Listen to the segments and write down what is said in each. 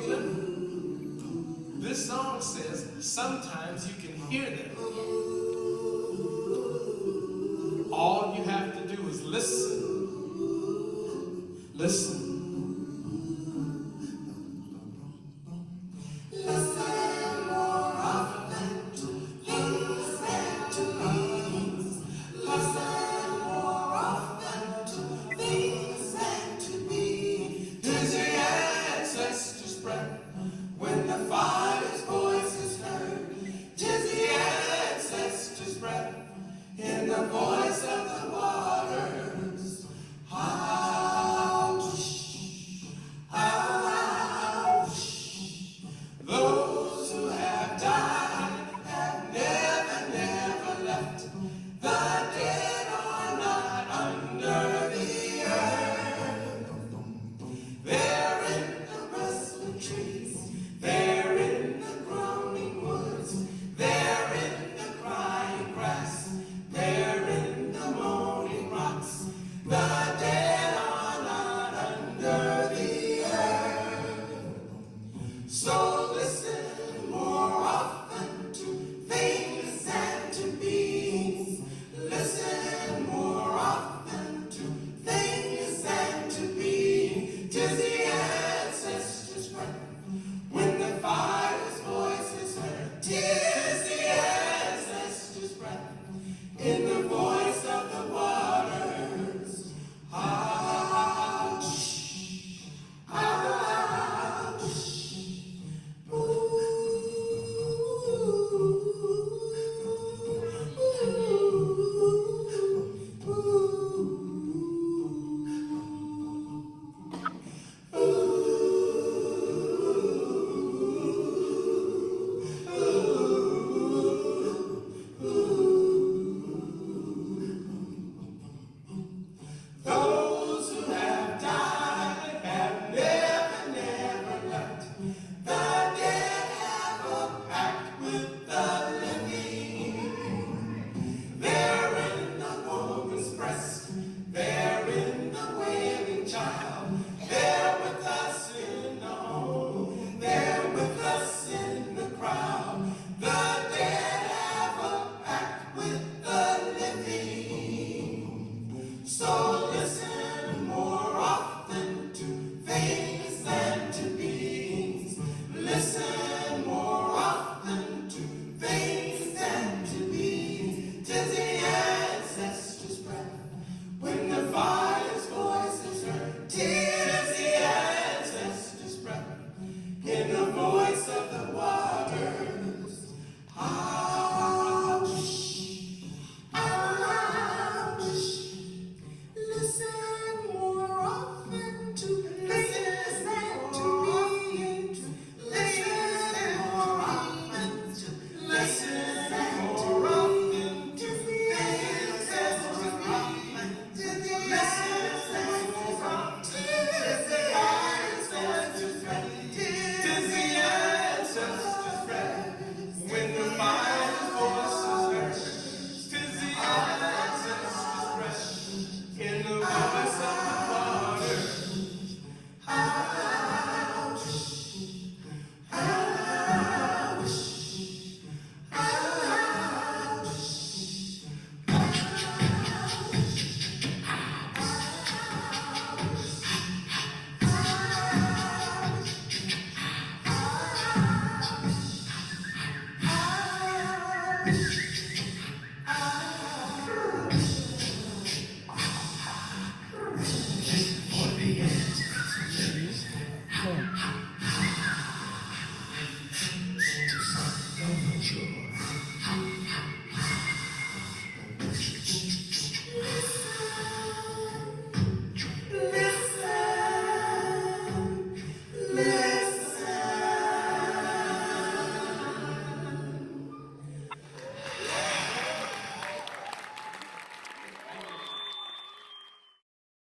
This song says sometimes you can hear them. All you have to do is listen. Listen.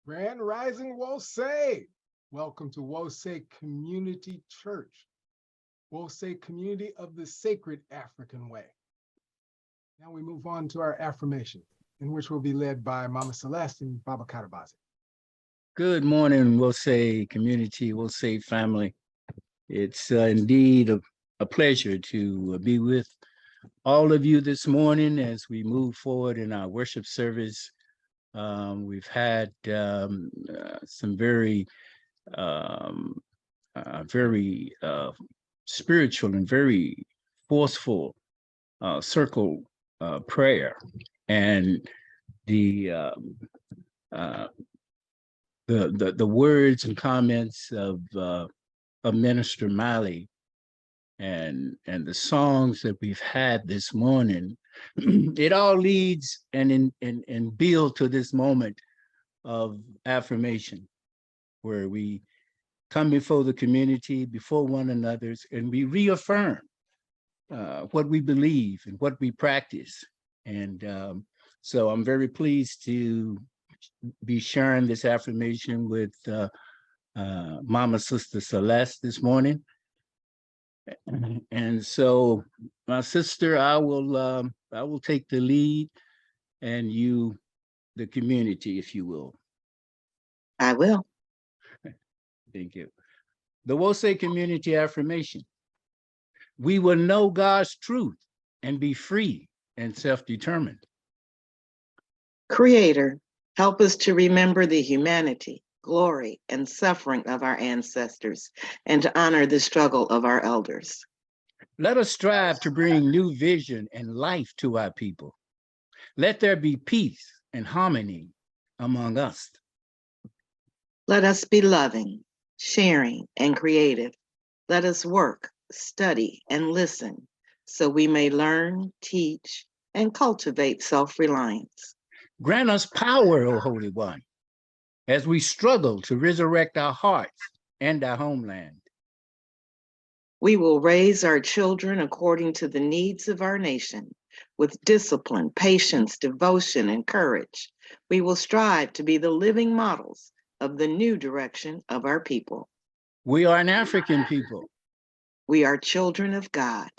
Grand Rising Wosay. Welcome to Wosay Community Church, Wosay Community of the Sacred African Way. Now we move on to our affirmation, in which will be led by Mama Celeste and Baba Katabazi. Good morning, Wosay community, Wosay family. It's indeed a pleasure to be with all of you this morning as we move forward in our worship service. We've had some very spiritual and very forceful circle prayer, and the words and comments of Minister Malley and the songs that we've had this morning. It all leads and build to this moment of affirmation, where we come before the community, before one another, and we reaffirm what we believe and what we practice. And so I'm very pleased to be sharing this affirmation with Mama Sister Celeste this morning. And so, my sister, I will take the lead, and you, the community, if you will. I will. Thank you. The Wose Community Affirmation. We will know God's truth and be free and self-determined. Creator, help us to remember the humanity, glory, and suffering of our ancestors, and to honor the struggle of our elders. Let us strive to bring new vision and life to our people. Let there be peace and harmony among us. Let us be loving, sharing, and creative. Let us work, study, and listen, so we may learn, teach, and cultivate self-reliance. Grant us power, O Holy One, as we struggle to resurrect our hearts and our homeland. We will raise our children according to the needs of our nation, with discipline, patience, devotion, and courage. We will strive to be the living models of the new direction of our people. We are an African people. We are children of God.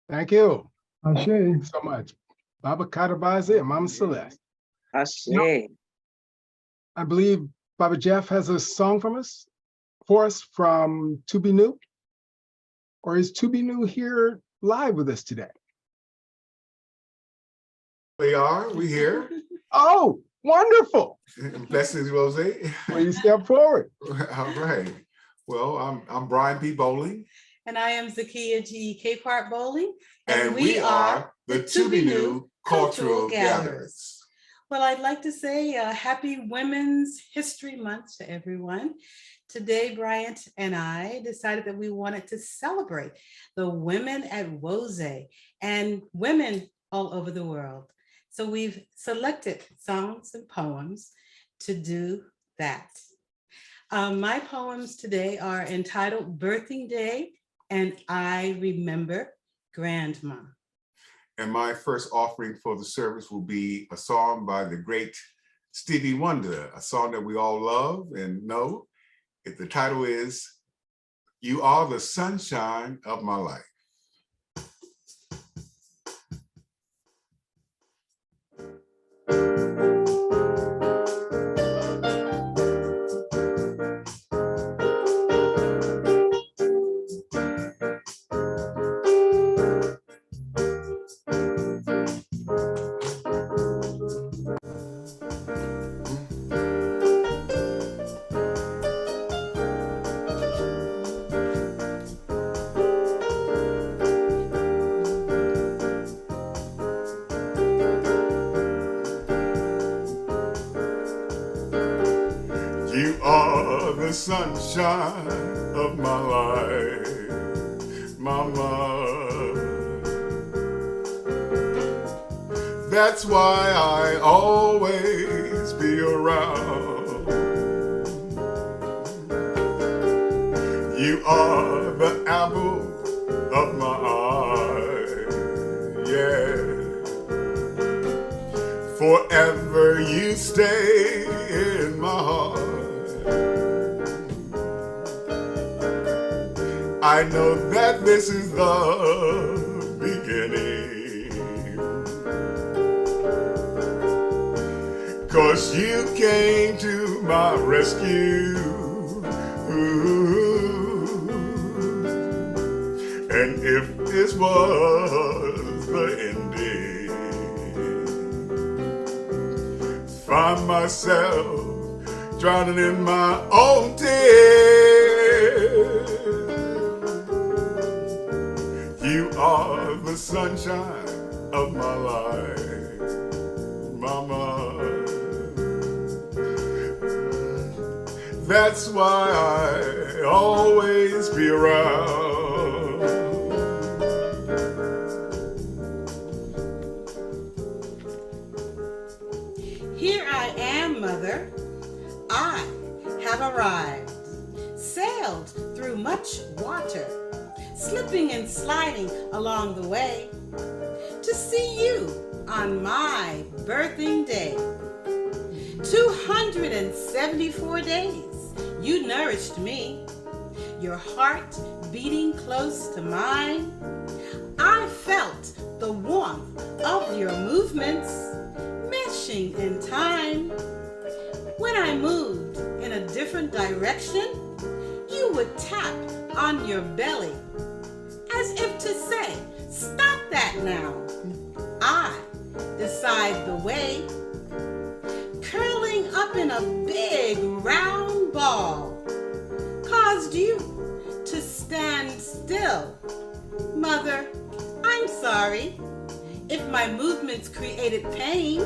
Thank you Ashe. so much, Baba Katabazi and Mama Celeste. Ashe. I believe Baba Jeff has a song for us from To Be New. Or is To Be New here live with us today? We here. Oh, wonderful. Blessings, Rose. Please step forward. All right. Well, I'm Brian P. Bowling. And I am Zakia G. Capehart Bowling. And we are the To Be New Cultural Gatherers. Well, I'd like to say happy Women's History Month to everyone. Today, Bryant and I decided that we wanted to celebrate the women at Wose and women all over the world. So we've selected songs and poems to do that. My poems today are entitled Birthing Day and I Remember Grandma. And my first offering for the service will be a song by the great Stevie Wonder, a song that we all love and know. The title is You Are the Sunshine of My Life. You are the sunshine of my life, Mama. That's why I always be around. You are the apple of my eye, yeah. Forever you stay in my heart. I know that this is the beginning. 'cause you came to my rescue. Ooh. And if this was the ending, find myself drowning in my own tears. You are the sunshine of my life, Mama. That's why I always be around. Here I am, Mother. I have arrived, sailed through much water, slipping and sliding along the way to see you on my birthing day. 274 days you nourished me, your heart beating close to mine. I felt the warmth of your movements meshing in time. When I moved in a different direction, you would tap on your belly as if to say, stop that now. I decide the way, curling up in a big round ball, caused you to stand still. Mother, I'm sorry if my movements created pain,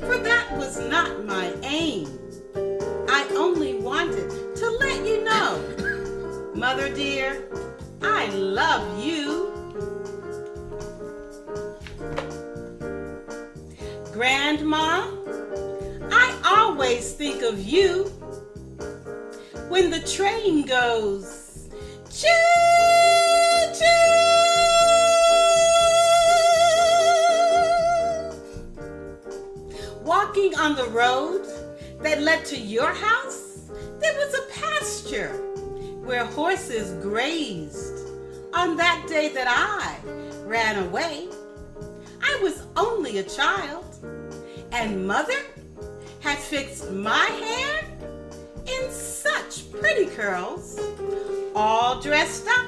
for that was not my aim. I only wanted to let you know, Mother dear, I love you. Grandma, I always think of you when the train goes choo-choo. Walking on the road that led to your house, there was a pasture where horses grazed. On that day that I ran away, I was only a child, and Mother had fixed my hair in such pretty curls. All dressed up,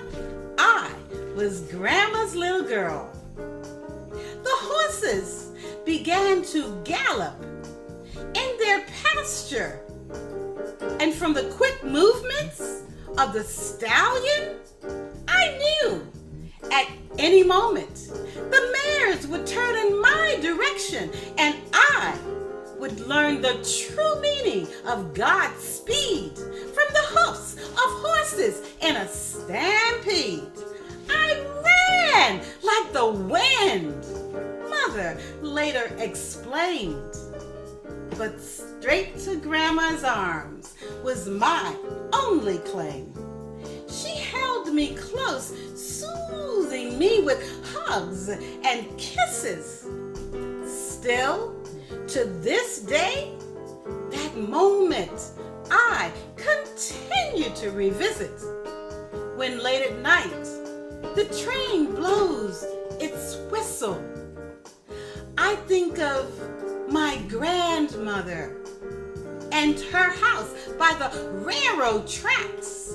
I was Grandma's little girl. The horses began to gallop in their pasture, and from the quick movements of the stallion, I knew at any moment the mares would turn in my direction, and I would learn the true meaning of God's speed from the hoofs of horses in a stampede. I ran like the wind, Mother later explained. But straight to Grandma's arms was my only claim. She held me close, soothing me with hugs and kisses. Still, to this day, that moment I continue to revisit. When late at night, the train blows its whistle, I think of my grandmother and her house by the railroad tracks.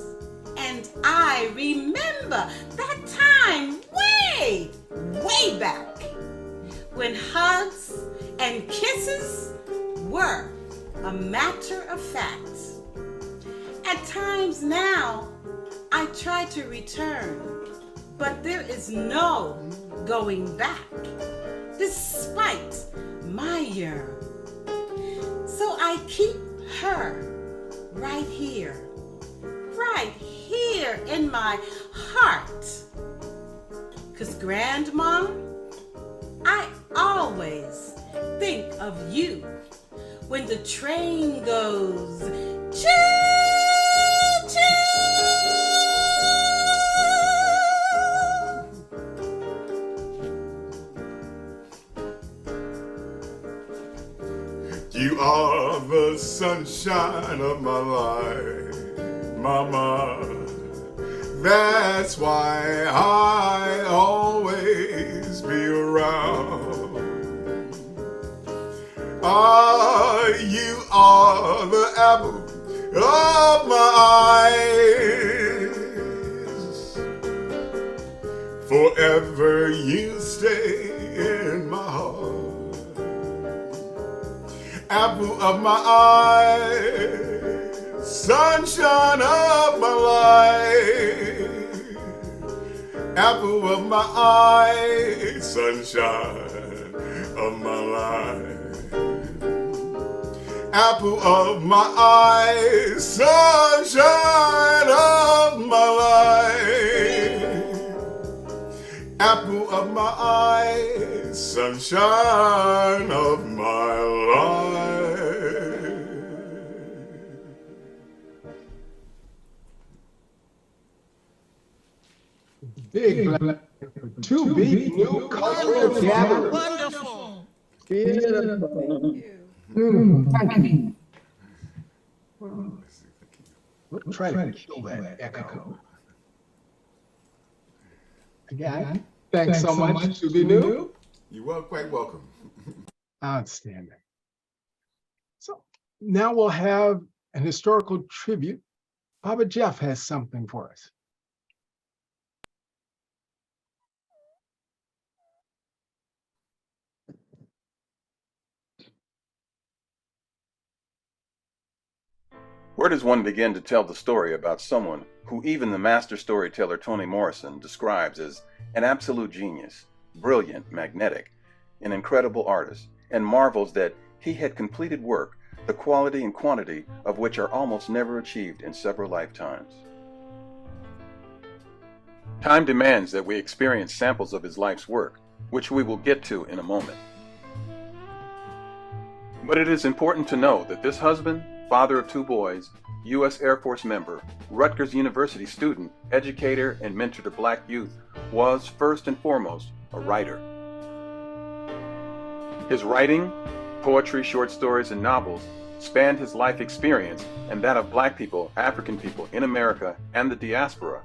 And I remember that time way back when hugs and kisses were a matter of fact. At times now, I try to return, but there is no going back, despite my yearn. So I keep her right here in my heart. 'Cause Grandma, I always think of you when the train goes choo-choo. You are the sunshine of my life, Mama. That's why I always be around. you are the apple of my eyes. Forever you stay in my heart. Apple of my eye, sunshine of my life. Apple of my eye, sunshine of my life. Apple of my eye, sunshine of my life. Apple of my eye, sunshine of my life. Big black to be new cultural gathering. Wonderful. We'll try to kill that echo. Again, thanks so much to be new. You are quite welcome. Outstanding. So now we'll have an historical tribute. Baba Jeff has something for us. Where does one begin to tell the story about someone who even the master storyteller Toni Morrison describes as an absolute genius, brilliant, magnetic, an incredible artist, and marvels that he had completed work, the quality and quantity of which are almost never achieved in several lifetimes? Time demands that we experience samples of his life's work, which we will get to in a moment. But it is important to know that this husband, father of 2 boys, U.S. Air Force member, Rutgers University student, educator, and mentor to Black youth, was first and foremost a writer. His writing, poetry, short stories, and novels spanned his life experience and that of Black people, African people in America and the diaspora.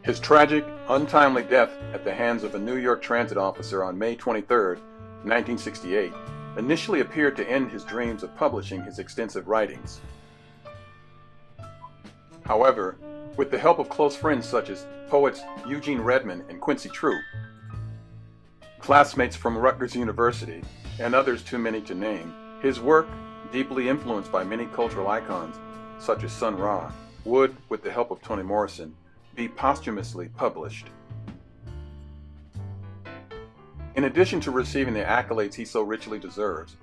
His tragic, untimely death at the hands of a New York transit officer on May 23, 1968, initially appeared to end his dreams of publishing his extensive writings. However, with the help of close friends such as poets Eugene Redman and Quincy Troup, classmates from Rutgers University, and others too many to name, his work, deeply influenced by many cultural icons such as Sun Ra, would, with the help of Toni Morrison, be posthumously published. In addition to receiving the accolades he so richly deserves,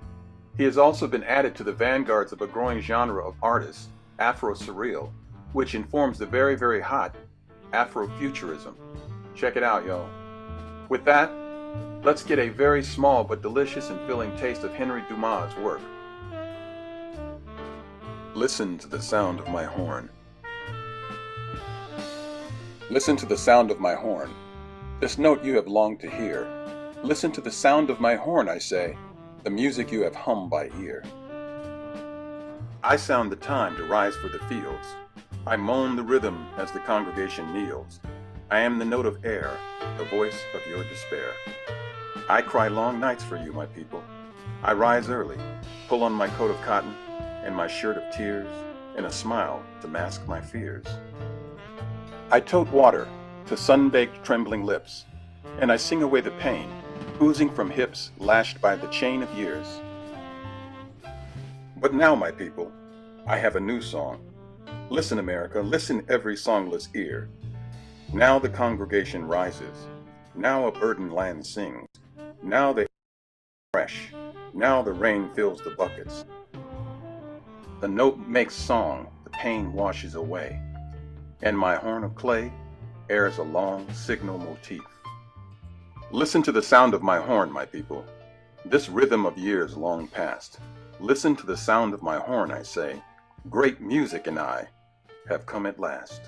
he has also been added to the vanguards of a growing genre of artists, Afro-Surreal, which informs the very, very hot Afrofuturism. Check it out, y'all. With that, let's get a very small but delicious and filling taste of Henry Dumas' work. Listen to the sound of my horn. Listen to the sound of my horn, this note you have longed to hear. Listen to the sound of my horn, I say, the music you have hummed by ear. I sound the time to rise for the fields. I moan the rhythm as the congregation kneels. I am the note of air, the voice of your despair. I cry long nights for you, my people. I rise early, pull on my coat of cotton and my shirt of tears, and a smile to mask my fears. I tote water to sun-baked trembling lips, and I sing away the pain, oozing from hips lashed by the chain of years. But now, my people, I have a new song. Listen, America, listen every songless ear. Now the congregation rises. Now a burdened land sings. Now they fresh. Now the rain fills the buckets. The note makes song, the pain washes away. And my horn of clay airs a long signal motif. Listen to the sound of my horn, my people, this rhythm of years long past. Listen to the sound of my horn, I say. Great music and I have come at last.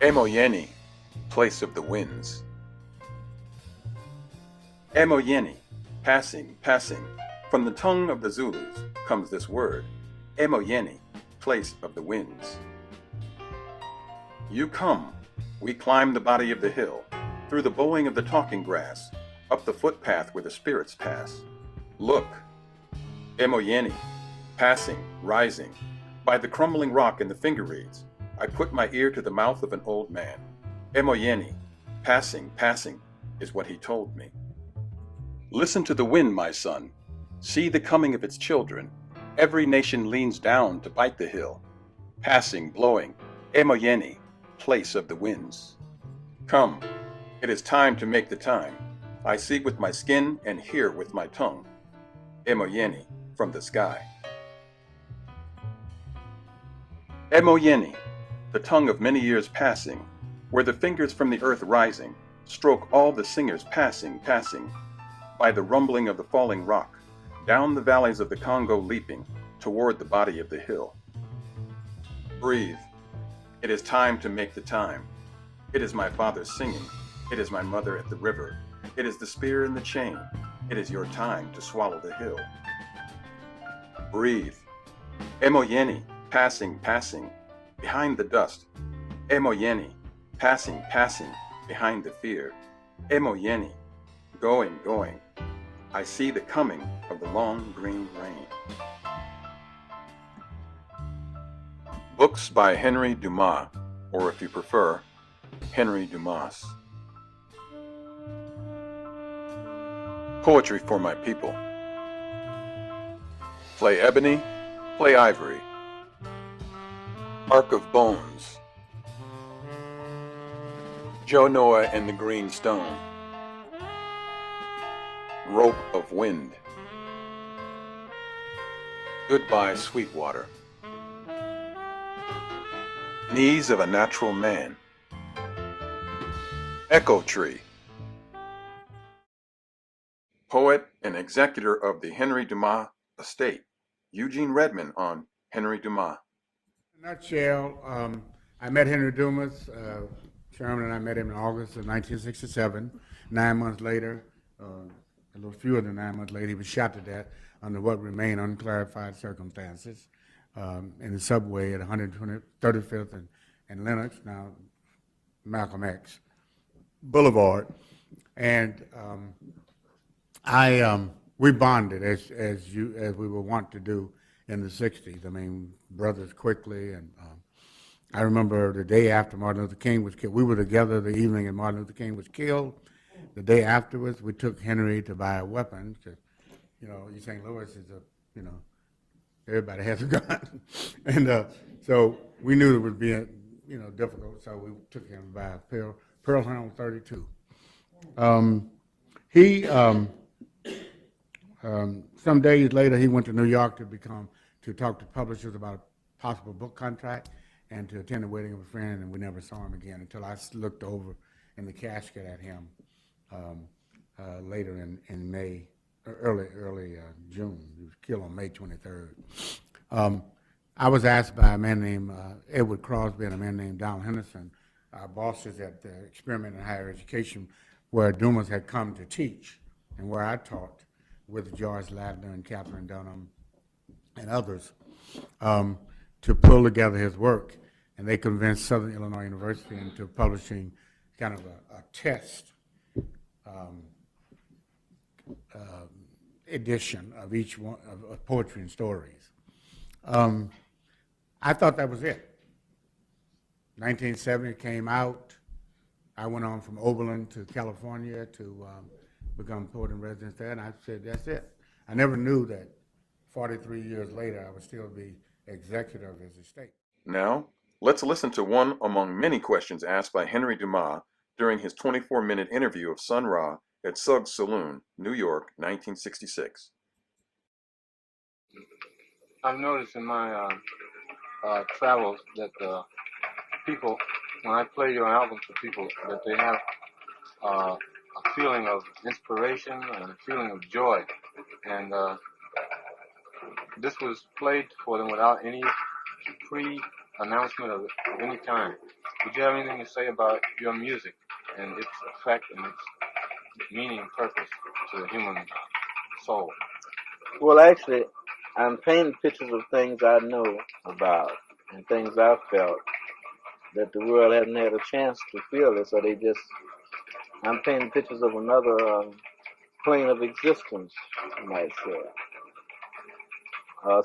Emoyeni, place of the winds. Emoyeni, passing, passing. From the tongue of the Zulus comes this word, Emoyeni, place of the winds. You come, we climb the body of the hill, through the bowing of the talking grass, up the footpath where the spirits pass. Look, Emoyeni, passing, rising, by the crumbling rock and the finger reeds, I put my ear to the mouth of an old man. Emoyeni, passing, passing, is what he told me. Listen to the wind, my son. See the coming of its children. Every nation leans down to bite the hill. Passing, blowing, Emoyeni, place of the winds. Come, it is time to make the time. I see with my skin and hear with my tongue. Emoyeni, from the sky. Emoyeni, the tongue of many years passing, where the fingers from the earth rising stroke all the singers passing, passing, by the rumbling of the falling rock, down the valleys of the Congo leaping toward the body of the hill. Breathe. It is time to make the time. It is my father singing. It is my mother at the river. It is the spear and the chain. It is your time to swallow the hill. Breathe. Emoyeni, passing, passing, behind the dust. Emoyeni, passing, passing, behind the fear. Emoyeni, going, going. I see the coming of the long green rain. Books by Henry Dumas, or if you prefer, Henry Dumas. Poetry for my people. Play ebony, play ivory. Ark of Bones. Joe Noah and the Green Stone. Rope of Wind. Goodbye, Sweetwater. Knees of a Natural Man. Echo Tree. Poet and executor of the Henry Dumas estate, Eugene Redmond on Henry Dumas. In a nutshell, I met Henry Dumas, Sherman and I met him in August of 1967. 9 months later, a little fewer than 9 months later, he was shot to death under what remain unclarified circumstances in the subway at 135th and Lenox, now Malcolm X Boulevard. And we bonded as we were wont to do in the 60s. I mean, brothers quickly. And I remember the day after Martin Luther King was killed, we were together the evening and Martin Luther King was killed. The day afterwards, we took Henry to buy a weapon because, you know, East St. Louis is everybody has a gun. And so we knew it would be, difficult. So we took him to buy a Pearl Helm 32. Some days later, he went to New York to talk to publishers about a possible book contract and to attend the wedding of a friend, and we never saw him again until I looked over in the casket at him later in May, early June. He was killed on May 23rd. I was asked by a man named Edward Crosby and a man named Donald Henderson, bosses at the Experiment in Higher Education, where Dumas had come to teach and where I taught with George Ladner and Catherine Dunham and others, to pull together his work. And they convinced Southern Illinois University into publishing kind of a test edition of each one of poetry and stories. I thought that was it. 1970 came out. I went on from Oberlin to California to become poet in residence there, and I said, that's it. I never knew that 43 years later I would still be executor of his estate. Now, let's listen to one among many questions asked by Henry Dumas during his 24-minute interview of Sun Ra at Suggs Saloon, New York, 1966. I've noticed in my travels that people, when I play your album for people, that they have a feeling of inspiration and a feeling of joy. And this was played for them without any pre-announcement of any kind. Would you have anything to say about your music and its effect and its meaning and purpose to the human soul? Well, actually, I'm painting pictures of things I know about and things I've felt that the world hasn't had a chance to feel it, so I'm painting pictures of another plane of existence, you might say.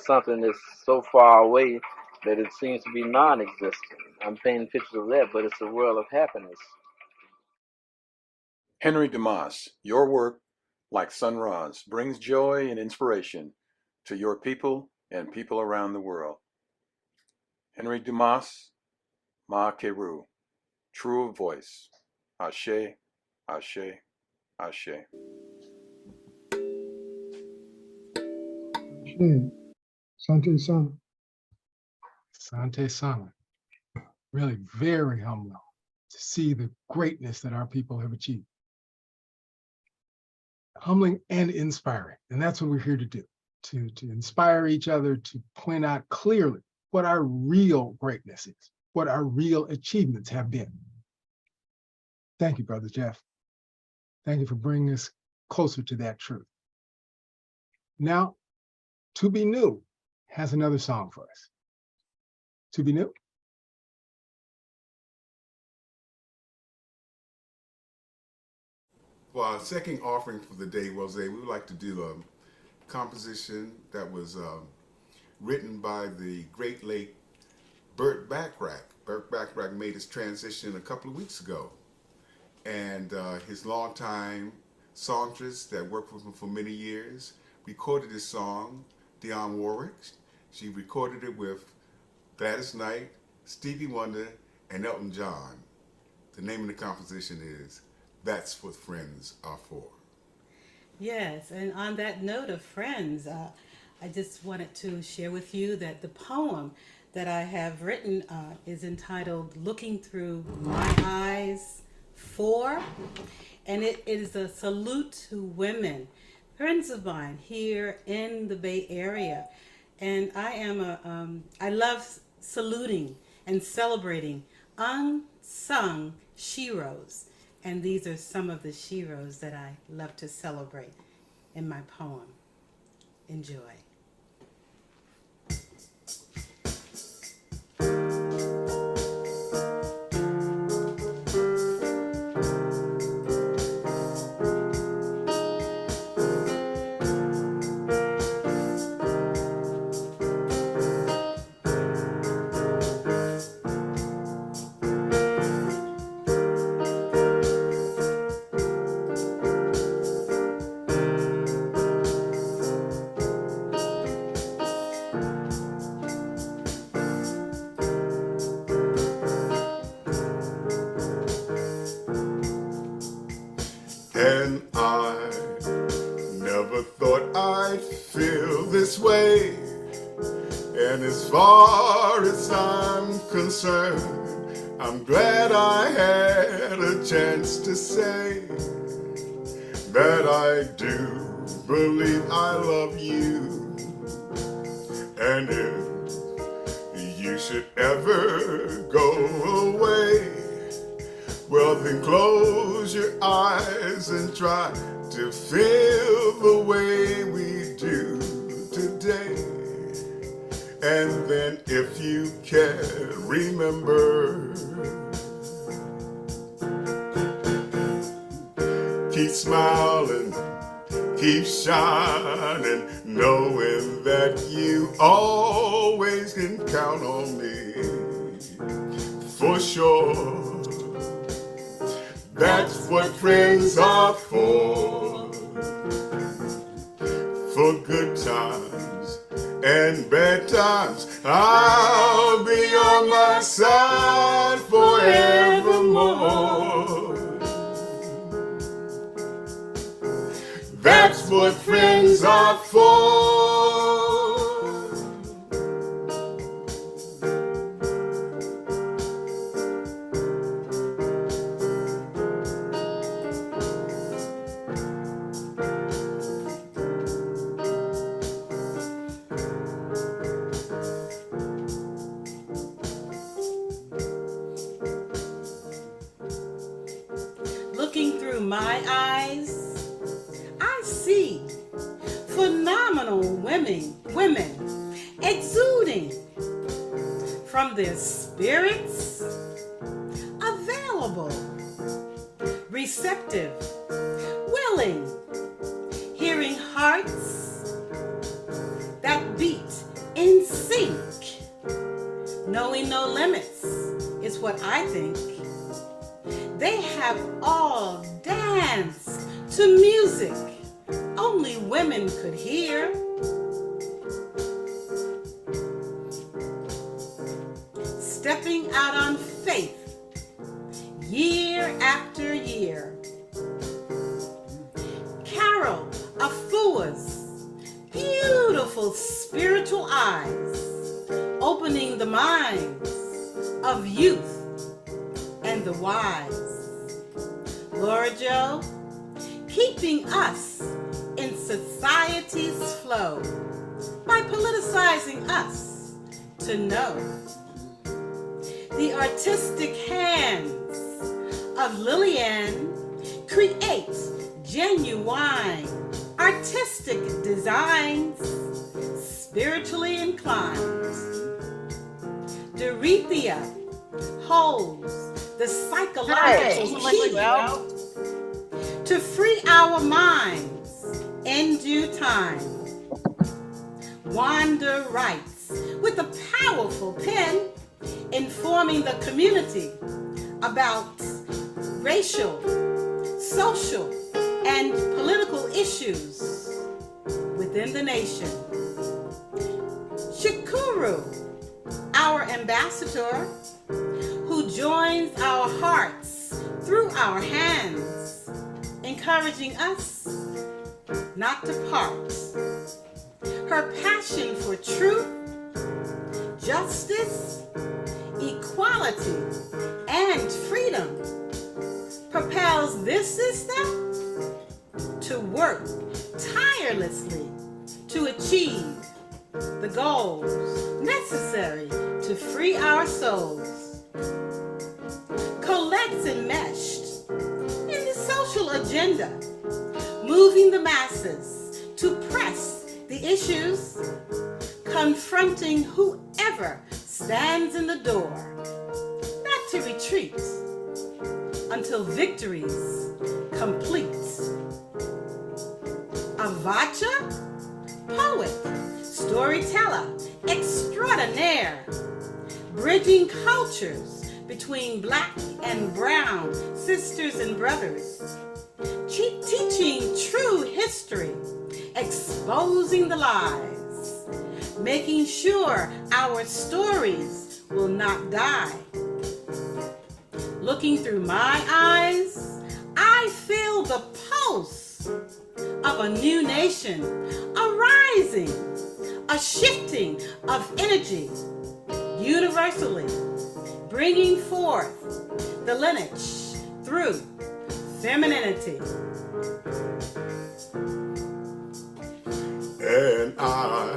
Something that's so far away that it seems to be non-existent. I'm painting pictures of that, but it's a world of happiness. Henry Dumas, your work, like Sun Ra's, brings joy and inspiration to your people and people around the world. Henry Dumas, Ma Keru, true of voice. Ashe, Ashe, Ashe. Sante Sana. Sante Sana. Really very humbling to see the greatness that our people have achieved. Humbling and inspiring. And that's what we're here to do, to inspire each other, to point out clearly what our real greatness is, what our real achievements have been. Thank you, Brother Jeff. Thank you for bringing us closer to that truth. Now, To Be New has another song for us. To Be New. For our second offering for the day, Rose, we would like to do a composition that was written by the great late Burt Bacharach. Burt Bacharach made his transition a couple of weeks ago. And his longtime songstress that worked with him for many years recorded this song, Dionne Warwick. She recorded it with Gladys Knight, Stevie Wonder, and Elton John. The name of the composition is That's What Friends Are For. Yes, and on that note of friends, I just wanted to share with you that the poem that I have written is entitled Looking Through My Eyes For, and it is a salute to women, friends of mine here in the Bay Area. And I love saluting and celebrating unsung sheroes. And these are some of the sheroes that I love to celebrate in my poem. Enjoy. And I never thought I'd feel this way. And as far as I'm concerned, I'm glad I had a chance to say that I do believe I love you. And if you should ever go away, well, then close your eyes and try to feel the way we do today. And then if you can remember, keep smiling, keep shining, knowing that you always can count on me, for sure. That's what friends are for good times and bad times. I'll be on my side forevermore. That's what friends are for. Looking through my eyes, I see phenomenal women exuding from their spirits, available, receptive, willing, hearts that beat in sync, knowing no limits is what I think. They have all danced to music only women could hear. Stepping out on faith year after year. Carol Afua's beautiful spiritual eyes, opening the minds of youth and the wise. Laura Joe, keeping us in society's flow by politicizing us to know. The artistic hands of Lillian create genuine artistic designs, spiritually inclined. Dorethia holds the psychological key to free our minds in due time. Wanda writes with a powerful pen, informing the community about racial, social, and political issues within the nation. Shikuru, our ambassador, who joins our hearts through our hands, encouraging us not to part. Her passion for truth, justice, equality, and freedom propels this system to work tirelessly to achieve the goals necessary to free our souls. Collects enmeshed in the social agenda, moving the masses to press the issues, confronting whoever stands in the door, not to retreat until victory's complete. Avacha, poet, storyteller extraordinaire, bridging cultures between Black and brown sisters and brothers, teaching true history, exposing the lies, making sure our stories will not die. Looking through my eyes, I feel the pulse of a new nation arising, a shifting of energy universally, bringing forth the lineage through femininity. And I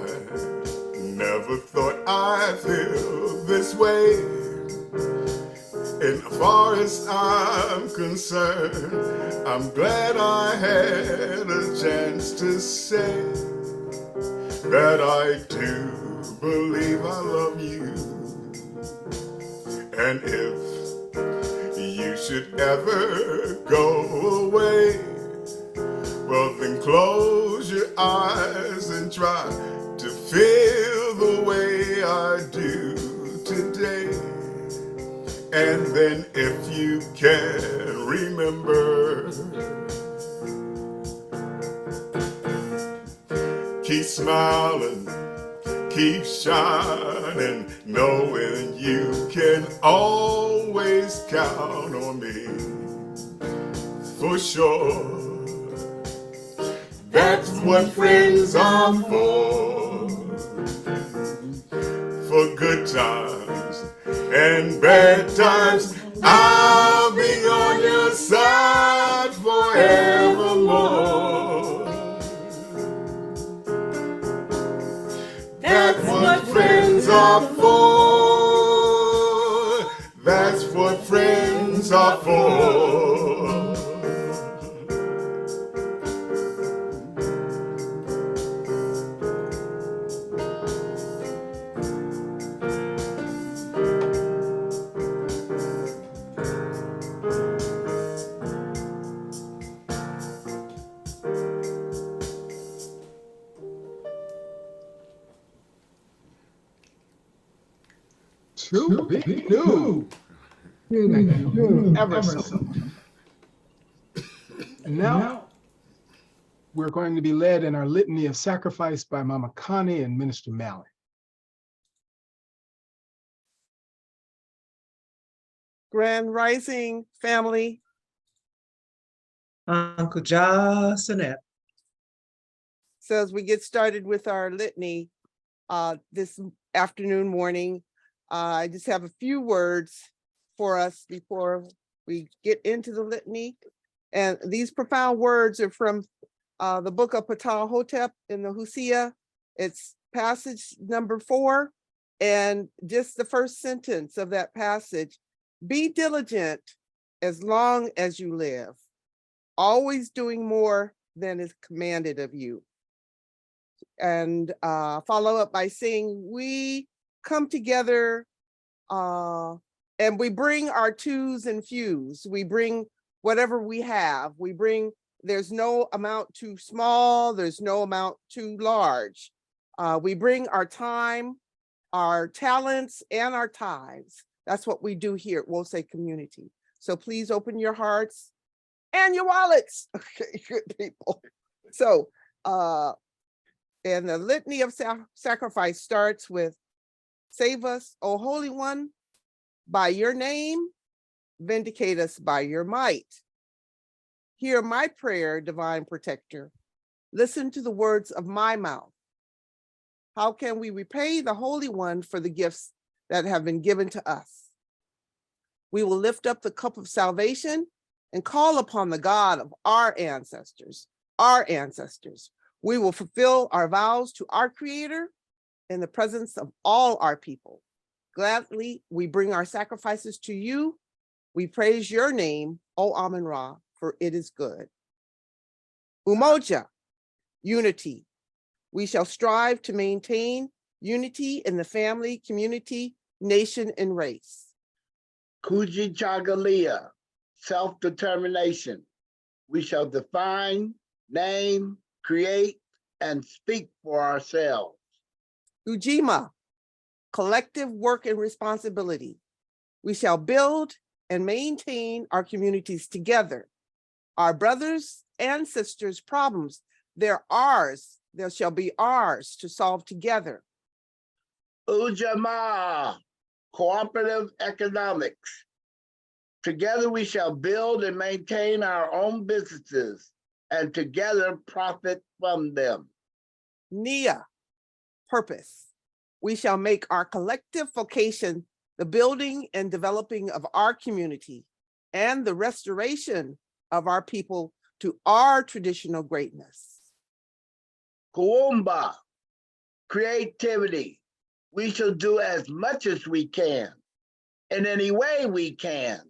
never thought I'd feel this way. And as far as I'm concerned, I'm glad I had a chance to say that I do believe I love you. And if you should ever go away, well then close your eyes and try to feel the way I do today. And then if you can remember, keep smiling, keep shining, knowing you can always count on me, for sure. That's what friends are for good times and bad times. I'll be on your side forevermore. That's what friends are for. That's what friends are for. To be new. Thank you ever so much. And now we're going to be led in our litany of sacrifice by Mama Connie and Minister Malley. Grand Rising family. Uncle Johnson. So as we get started with our litany this afternoon, morning, I just have a few words for us before we get into the litany. And these profound words are from the book of Ptah-hotep in the Hosea. It's passage number 4. And just the first sentence of that passage: be diligent as long as you live, always doing more than is commanded of you. And follow up by saying, we come together and we bring our twos and fews. We bring whatever we have. We bring, there's no amount too small. There's no amount too large. We bring our time, our talents, and our tithes. That's what we do here at Wosei Community. So please open your hearts and your wallets, okay, good people. So, and the litany of sacrifice starts with, save us, O Holy One, by your name, vindicate us by your might. Hear my prayer, divine protector. Listen to the words of my mouth. How can we repay the Holy One for the gifts that have been given to us? We will lift up the cup of salvation and call upon the God of our ancestors, We will fulfill our vows to our Creator in the presence of all our people. Gladly, we bring our sacrifices to you. We praise your name, O Amun-Ra, for it is good. Umoja, unity. We shall strive to maintain unity in the family, community, nation, and race. Kujichagulia, self-determination. We shall define, name, create, and speak for ourselves. Ujima, collective work and responsibility. We shall build and maintain our communities together. Our brothers and sisters' problems, they're ours. There shall be ours to solve together. Ujamaa, cooperative economics. Together we shall build and maintain our own businesses and together profit from them. Nia, purpose. We shall make our collective vocation the building and developing of our community and the restoration of our people to our traditional greatness. Kuumba, creativity. We shall do as much as we can, in any way we can,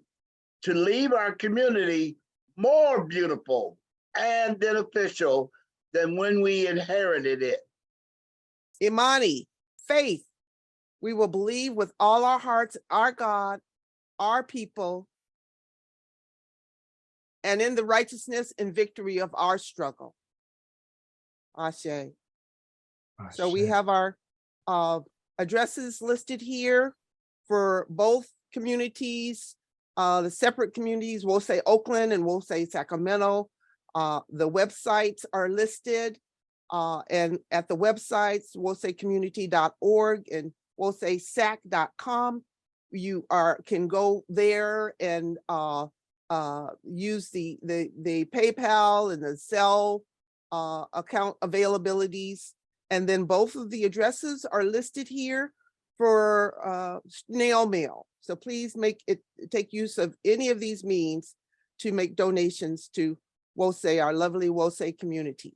to leave our community more beautiful and beneficial than when we inherited it. Imani, faith. We will believe with all our hearts, our God, our people, and in the righteousness and victory of our struggle. Ashe. So we have our addresses listed here for both communities, the separate communities, Wosei Oakland and Wosei Sacramento. The websites are listed, and at the websites, woseicommunity.org and woseisac.com. You can go there and use the PayPal and the Zelle account availabilities. And then both of the addresses are listed here for snail mail. So please take use of any of these means to make donations to Wosei, our lovely Wosei community.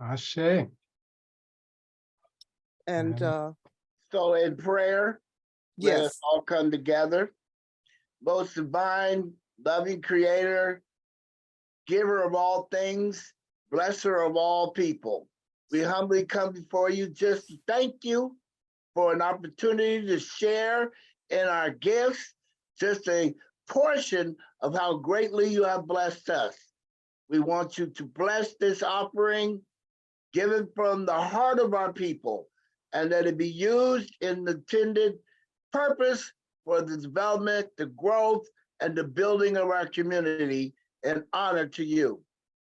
Ashe. And so in prayer, yes, let us all come together. Most divine, loving creator, giver of all things, blesser of all people. We humbly come before you just to thank you for an opportunity to share in our gifts, just a portion of how greatly you have blessed us. We want you to bless this offering, given from the heart of our people, and that it be used in the intended purpose for the development, the growth, and the building of our community in honor to you.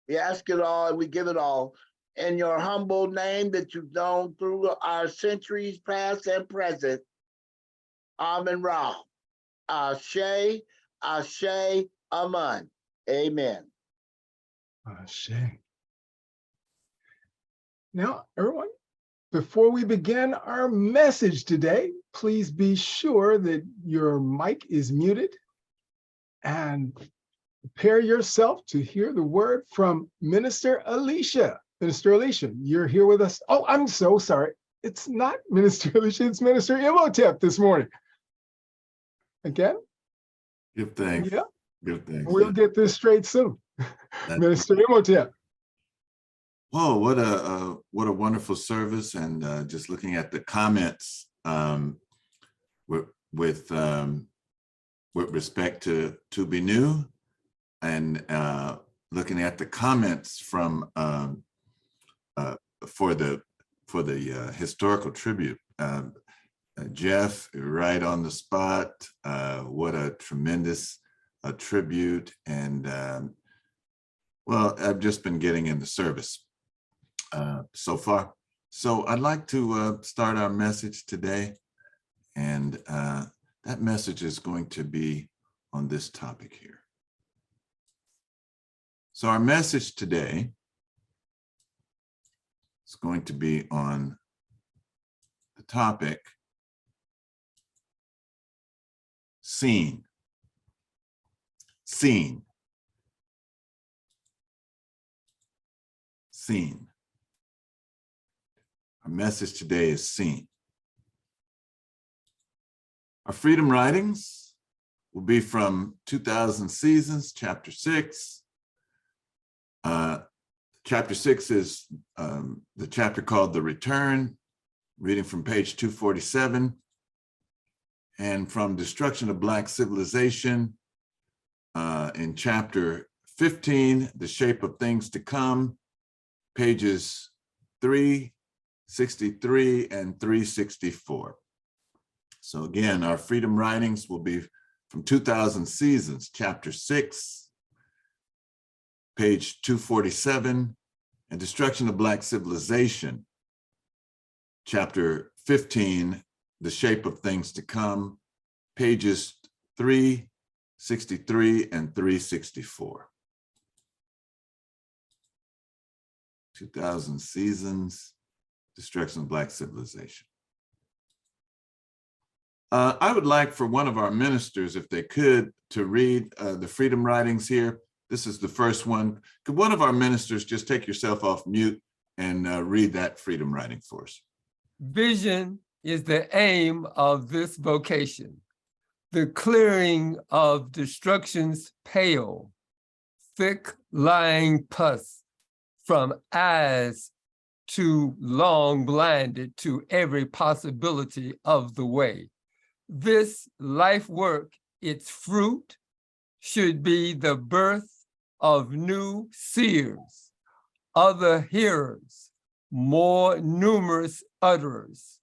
We ask it all and we give it all in your humble name that you've known through our centuries past and present. Amen Ra. Ashe, Ashe, Aman. Amen. Ashe. Now, everyone, before we begin our message today, please be sure that your mic is muted and prepare yourself to hear the word from Minister Alicia. Minister Alicia, you're here with us. Oh, I'm so sorry. It's not Minister Alicia, it's Minister Imhotep this morning. Again? Give thanks. Yeah. Give thanks. We'll get this straight soon. Minister Imhotep. Oh, what a wonderful service! And just looking at the comments with respect to Be New, and looking at the comments from for the historical tribute. Jeff, right on the spot. What a tremendous tribute. And well, I've just been getting in the service so far. So I'd like to start our message today. And that message is going to be on this topic here. So our message today is going to be on the topic seen. Seen. Seen. Our message today is seen. Our freedom writings will be from 2000 Seasons, chapter 6. Chapter 6 is the chapter called The Return, reading from page 247. And from Destruction of Black Civilization, in chapter 15, The Shape of Things to Come, pages 363 and 364. So again, our freedom writings will be from 2000 Seasons, chapter 6, page 247, and Destruction of Black Civilization, chapter 15, The Shape of Things to Come, pages 363 and 364. 2000 Seasons, Destruction of Black Civilization. I would like for one of our ministers, if they could, to read the freedom writings here. This is the first one. Could one of our ministers just take yourself off mute and read that freedom writing for us? Vision is the aim of this vocation, the clearing of destruction's pale, thick lying pus from eyes too long blinded to every possibility of the way. This life work, its fruit, should be the birth of new seers, other hearers, more numerous utterers,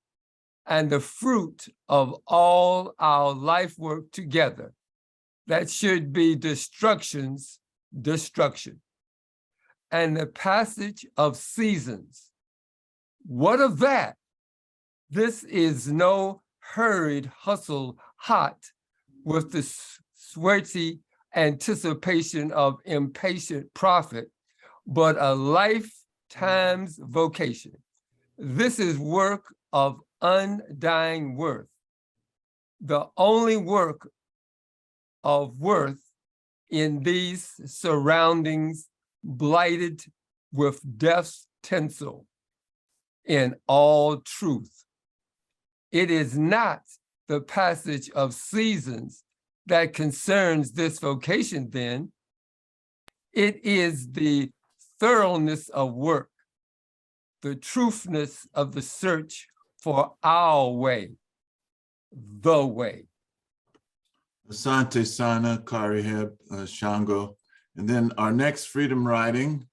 and the fruit of all our life work together, that should be destruction's destruction. And the passage of seasons, what of that? This is no hurried hustle hot with the sweaty anticipation of impatient profit, but a lifetime's vocation. This is work of undying worth, the only work of worth in these surroundings blighted with death's tinsel in all truth. It is not the passage of seasons that concerns this vocation then. It is the thoroughness of work, the truthness of the search for our way, the way. Asante Sana, Kariheb, Shango. And then our next freedom writing,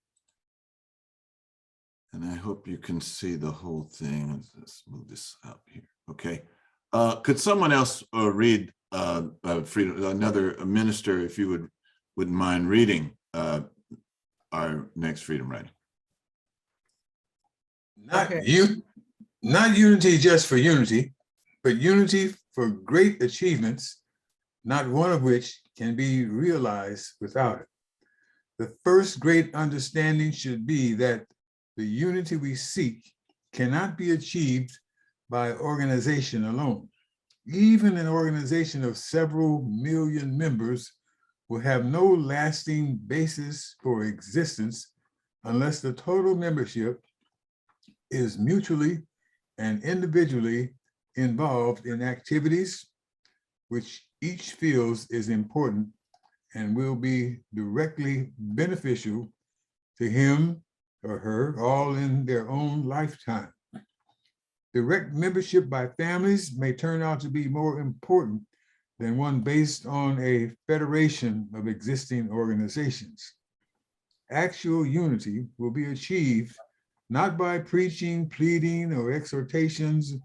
and I hope you can see the whole thing. Let's move this up here. Okay. Could someone else read, Freedom, another minister, if you wouldn't mind reading our next freedom writing? Not unity just for unity, but unity for great achievements, not one of which can be realized without it. The first great understanding should be that the unity we seek cannot be achieved by organization alone. Even an organization of several million members will have no lasting basis for existence unless the total membership is mutually and individually involved in activities which each feels is important and will be directly beneficial to him or her, all in their own lifetime. Direct membership by families may turn out to be more important than one based on a federation of existing organizations. Actual unity will be achieved not by preaching, pleading, or exhortations,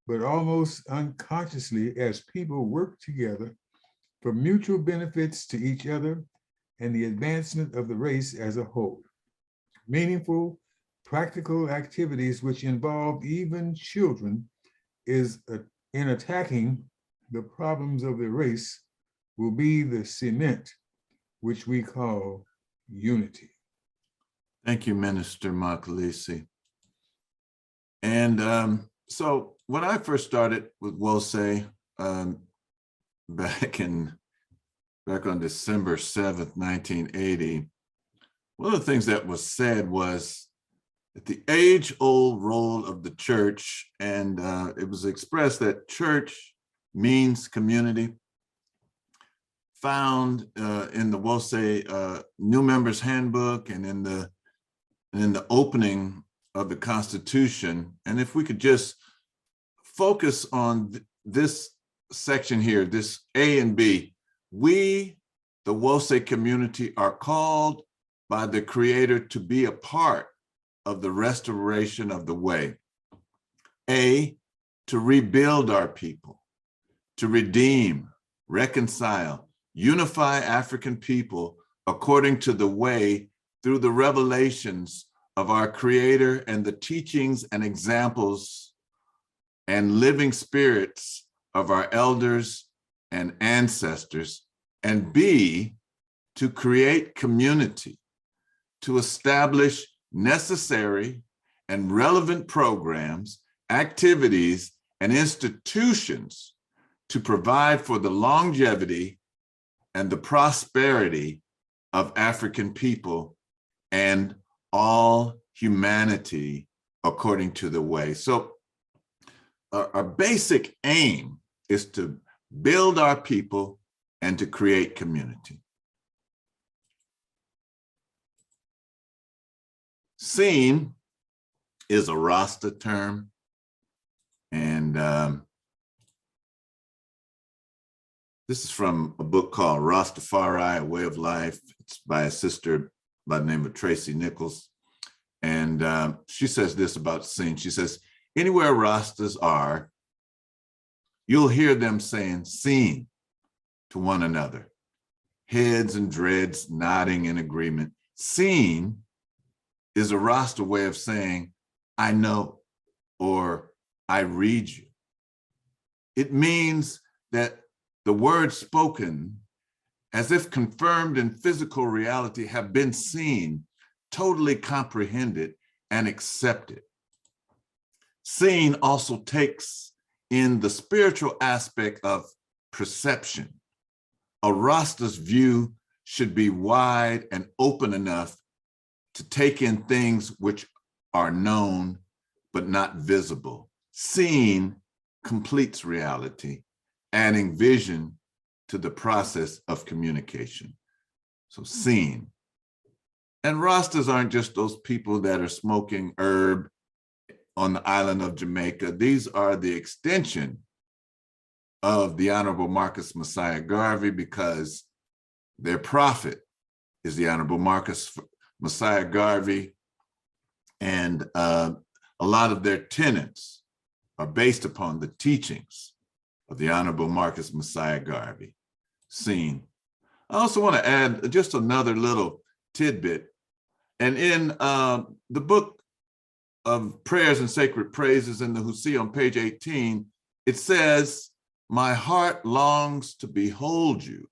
but almost unconsciously as people work together for mutual benefits to each other and the advancement of the race as a whole. Meaningful, practical activities which involve even children in attacking the problems of the race will be the cement which we call unity. Thank you, Minister Makalisi. And so when I first started with WOSE back on December 7th, 1980, one of the things that was said was that the age-old role of the church, and it was expressed that church means community, found in the WOSE New Members Handbook and in the opening of the Constitution. And if we could just focus on this section here, this A and B, we, the WOSE community, are called by the Creator to be a part of the restoration of the way. A, to rebuild our people, to redeem, reconcile, unify African people according to the way through the revelations of our Creator and the teachings and examples and living spirits of our elders and ancestors. And B, to create community, to establish necessary and relevant programs, activities, and institutions to provide for the longevity and the prosperity of African people and all humanity according to the way. So our basic aim is to build our people and to create community. Seen is a Rasta term, and this is from a book called Rastafari, A Way of Life. It's by a sister by the name of Tracy Nichols. And she says this about seen. She says, anywhere Rastas are, you'll hear them saying seen to one another. Heads and dreads nodding in agreement. Seen is a Rasta way of saying, I know, or I read you. It means that the words spoken, as if confirmed in physical reality, have been seen, totally comprehended, and accepted. Seen also takes in the spiritual aspect of perception. A Rasta's view should be wide and open enough to take in things which are known but not visible. Seen completes reality, adding vision to the process of communication. So seen. And Rastas aren't just those people that are smoking herb on the island of Jamaica. These are the extension of the Honorable Marcus Messiah Garvey, because their prophet is the Honorable Marcus Messiah Garvey, and a lot of their tenets are based upon the teachings of the Honorable Marcus Messiah Garvey, seen. I also want to add just another little tidbit. And in the book of Prayers and Sacred Praises in the Husi on page 18, it says, "My heart longs to behold you,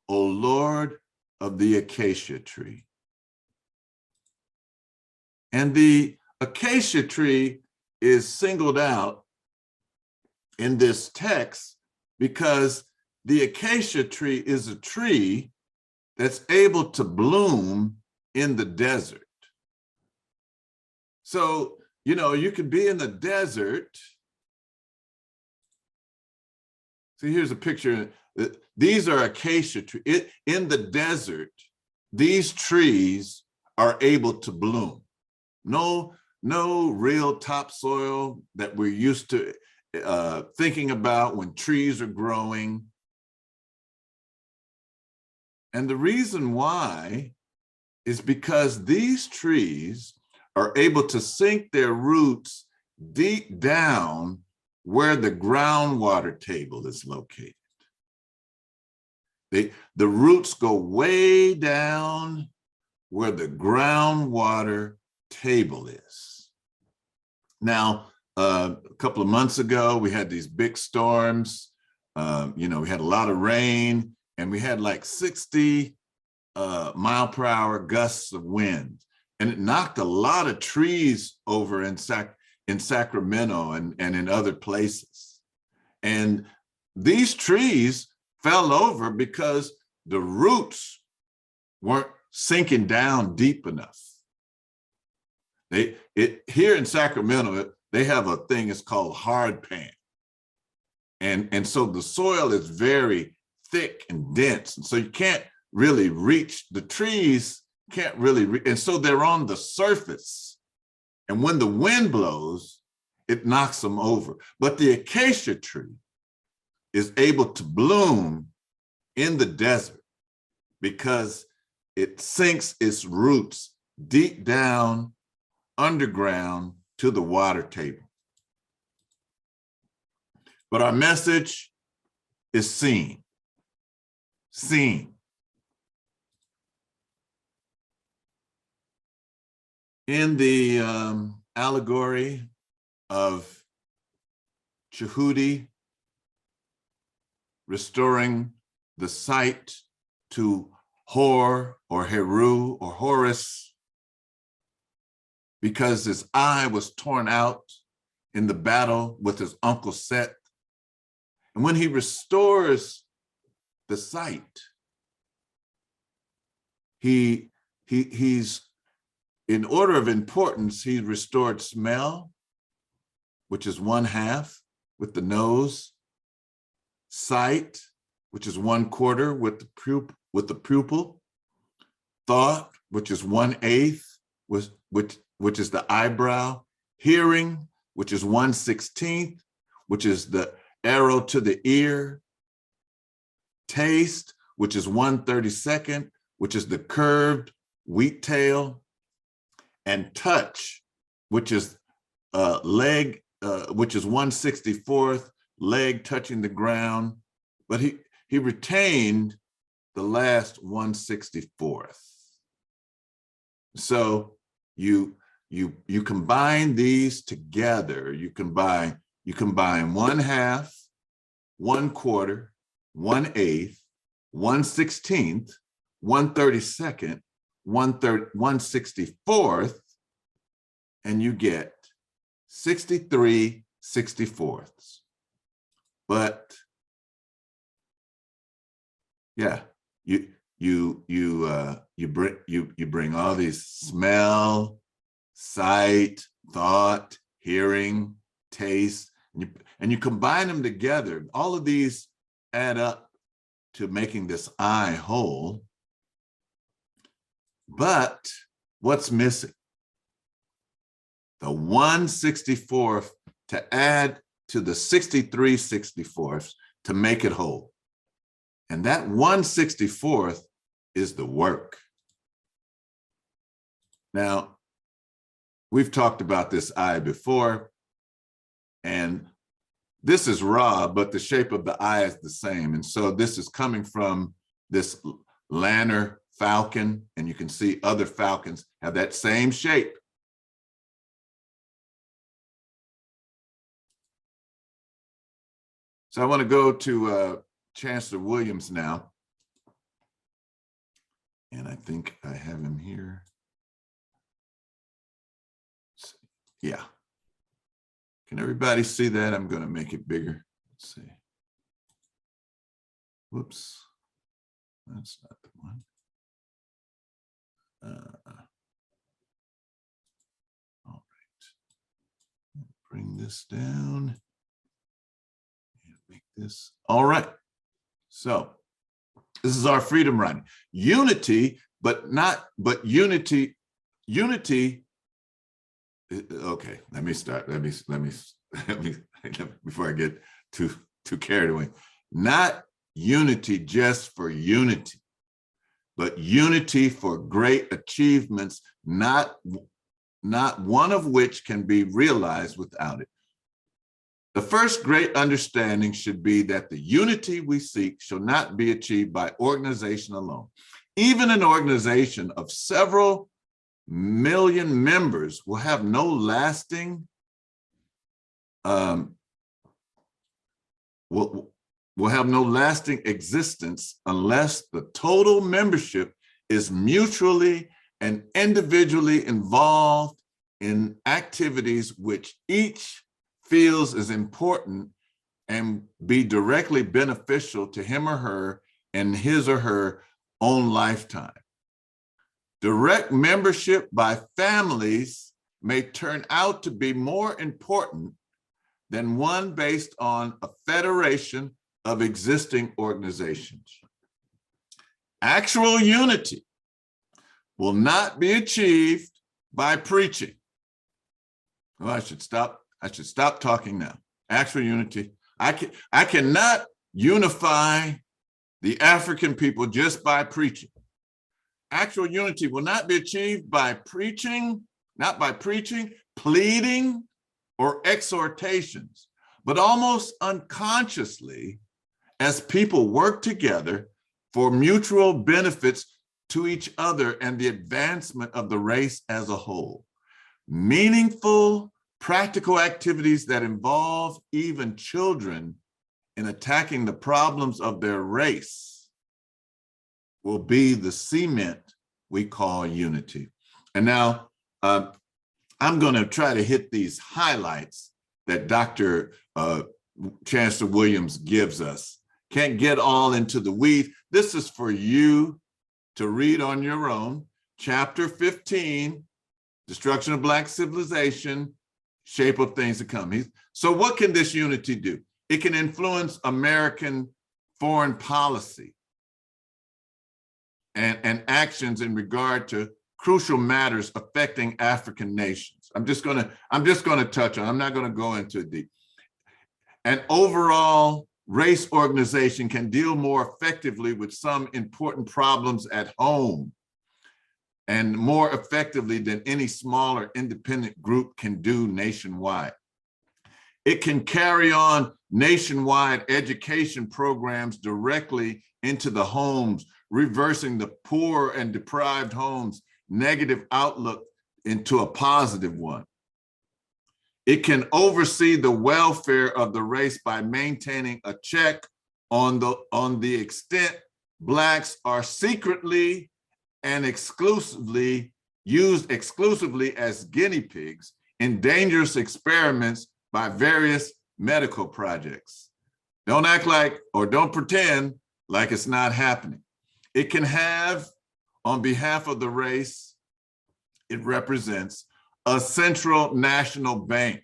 O Lord of the acacia tree." And the acacia tree is singled out in this text because the acacia tree is a tree that's able to bloom in the desert. So, you know, you could be in the desert. See, here's a picture. These are acacia trees. In the desert, these trees are able to bloom. No real topsoil that we're used to thinking about when trees are growing. And the reason why is because these trees are able to sink their roots deep down where the groundwater table is located. The roots go way down where the groundwater table is. Now, a couple of months ago, we had these big storms. You know, we had a lot of rain, and we had like 60 mile-per-hour gusts of wind, and it knocked a lot of trees over in Sacramento and in other places. And these trees fell over because the roots weren't sinking down deep enough. Here in Sacramento, they have a thing, it's called hard pan. And so the soil is very thick and dense. And so you can't really reach, the trees can't really reach, and so they're on the surface. And when the wind blows, it knocks them over. But the acacia tree is able to bloom in the desert because it sinks its roots deep down underground to the water table. But our message is seen. Seen. In the allegory of Chehudi restoring the sight to Hor or Heru or Horus, because his eye was torn out in the battle with his uncle Set. And when he restores the sight, he's in order of importance, he restored smell, which is 1/2 with the nose, sight, which is 1/4 with the pupil, thought, which is 1/8 which is the eyebrow, hearing, which is 1/16, which is the arrow to the ear, taste, which is 1/32, which is the curved wheat tail, and touch, which is leg, which is 1/64, leg touching the ground, but he retained the last 1/64. So you combine these together. You combine 1/2, 1/4, 1/8, 1/16, 1/32, 1/64, and you get 63/64. But yeah, you bring all these smell, sight, thought, hearing, taste, and you combine them together. All of these add up to making this eye whole. But what's missing? The 1/64 to add to the 63/64 to make it whole. And that 1/64 is the work. Now, we've talked about this eye before, and this is Ra, but the shape of the eye is the same. And so this is coming from this Lanner falcon, and you can see other falcons have that same shape. So I want to go to Chancellor Williams now. And I think I have him here. Yeah. Can everybody see that? I'm going to make it bigger. Let's see. Whoops. That's not the one. All right. Bring this down. And make this. All right. So this is our freedom riding. Unity, but unity. Okay, let me start. Let me before I get too carried away. Not unity just for unity, but unity for great achievements, not one of which can be realized without it. The first great understanding should be that the unity we seek shall not be achieved by organization alone. Even an organization of several million members will have no lasting will have no lasting existence unless the total membership is mutually and individually involved in activities which each feels is important and be directly beneficial to him or her in his or her own lifetime. Direct membership by families may turn out to be more important than one based on a federation of existing organizations. Actual unity will not be achieved by preaching. Well, I should stop talking now. Actual unity. I cannot unify the African people just by preaching. Actual unity will not be achieved by preaching, not by preaching, pleading, or exhortations, but almost unconsciously as people work together for mutual benefits to each other and the advancement of the race as a whole. Meaningful, practical activities that involve even children in attacking the problems of their race will be the cement we call unity. And now I'm going to try to hit these highlights that Dr. Chancellor Williams gives us. Can't get all into the weeds. This is for you to read on your own. Chapter 15, Destruction of Black Civilization, Shape of Things to Come. So what can this unity do? It can influence American foreign policy and actions in regard to crucial matters affecting African nations. I'm just gonna touch on, I'm not gonna go into it deep. An overall race organization can deal more effectively with some important problems at home and more effectively than any smaller independent group can do nationwide. It can carry on nationwide education programs directly into the homes, reversing the poor and deprived homes' negative outlook into a positive one. It can oversee the welfare of the race by maintaining a check on the extent Blacks are secretly and used exclusively as guinea pigs in dangerous experiments by various medical projects. Don't act like, or don't pretend like it's not happening. It can have, on behalf of the race it represents, a central national bank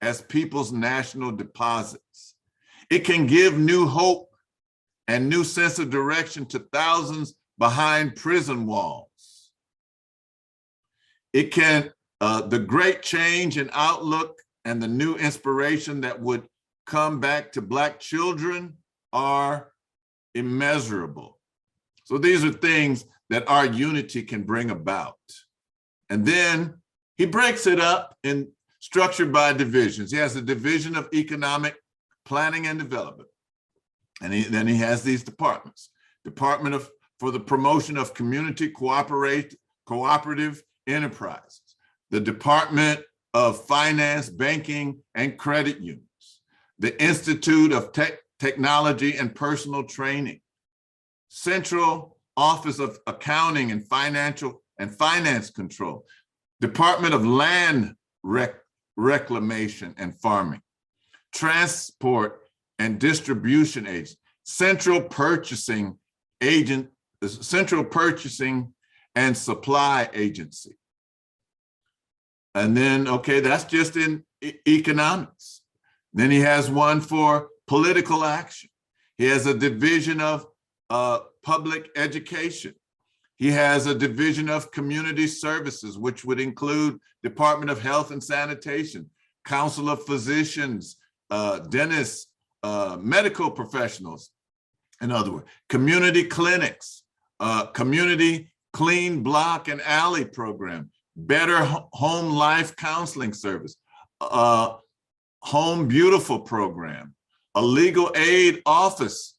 as people's national deposits. It can give new hope and new sense of direction to thousands behind prison walls. It can, the great change in outlook and the new inspiration that would come back to Black children are immeasurable. So these are things that our unity can bring about. And then he breaks it up in structured by divisions. He has a division of economic planning and development. And then he has these departments. Department for the promotion of community cooperative enterprises. The Department of Finance, Banking, and Credit Unions. The Institute of Technology and Personal Training. Central Office of Accounting and Finance Control. Department of Land Reclamation and Farming. Transport and Distribution Agent. Central Purchasing and Supply Agency. And then, okay, that's just in economics. Then he has one for political action. He has a division of public education. He has a division of community services, which would include Department of Health and Sanitation, Council of Physicians, dentists, medical professionals, in other words, community clinics, community clean block and alley program, better home life counseling service, home beautiful program, a legal aid office,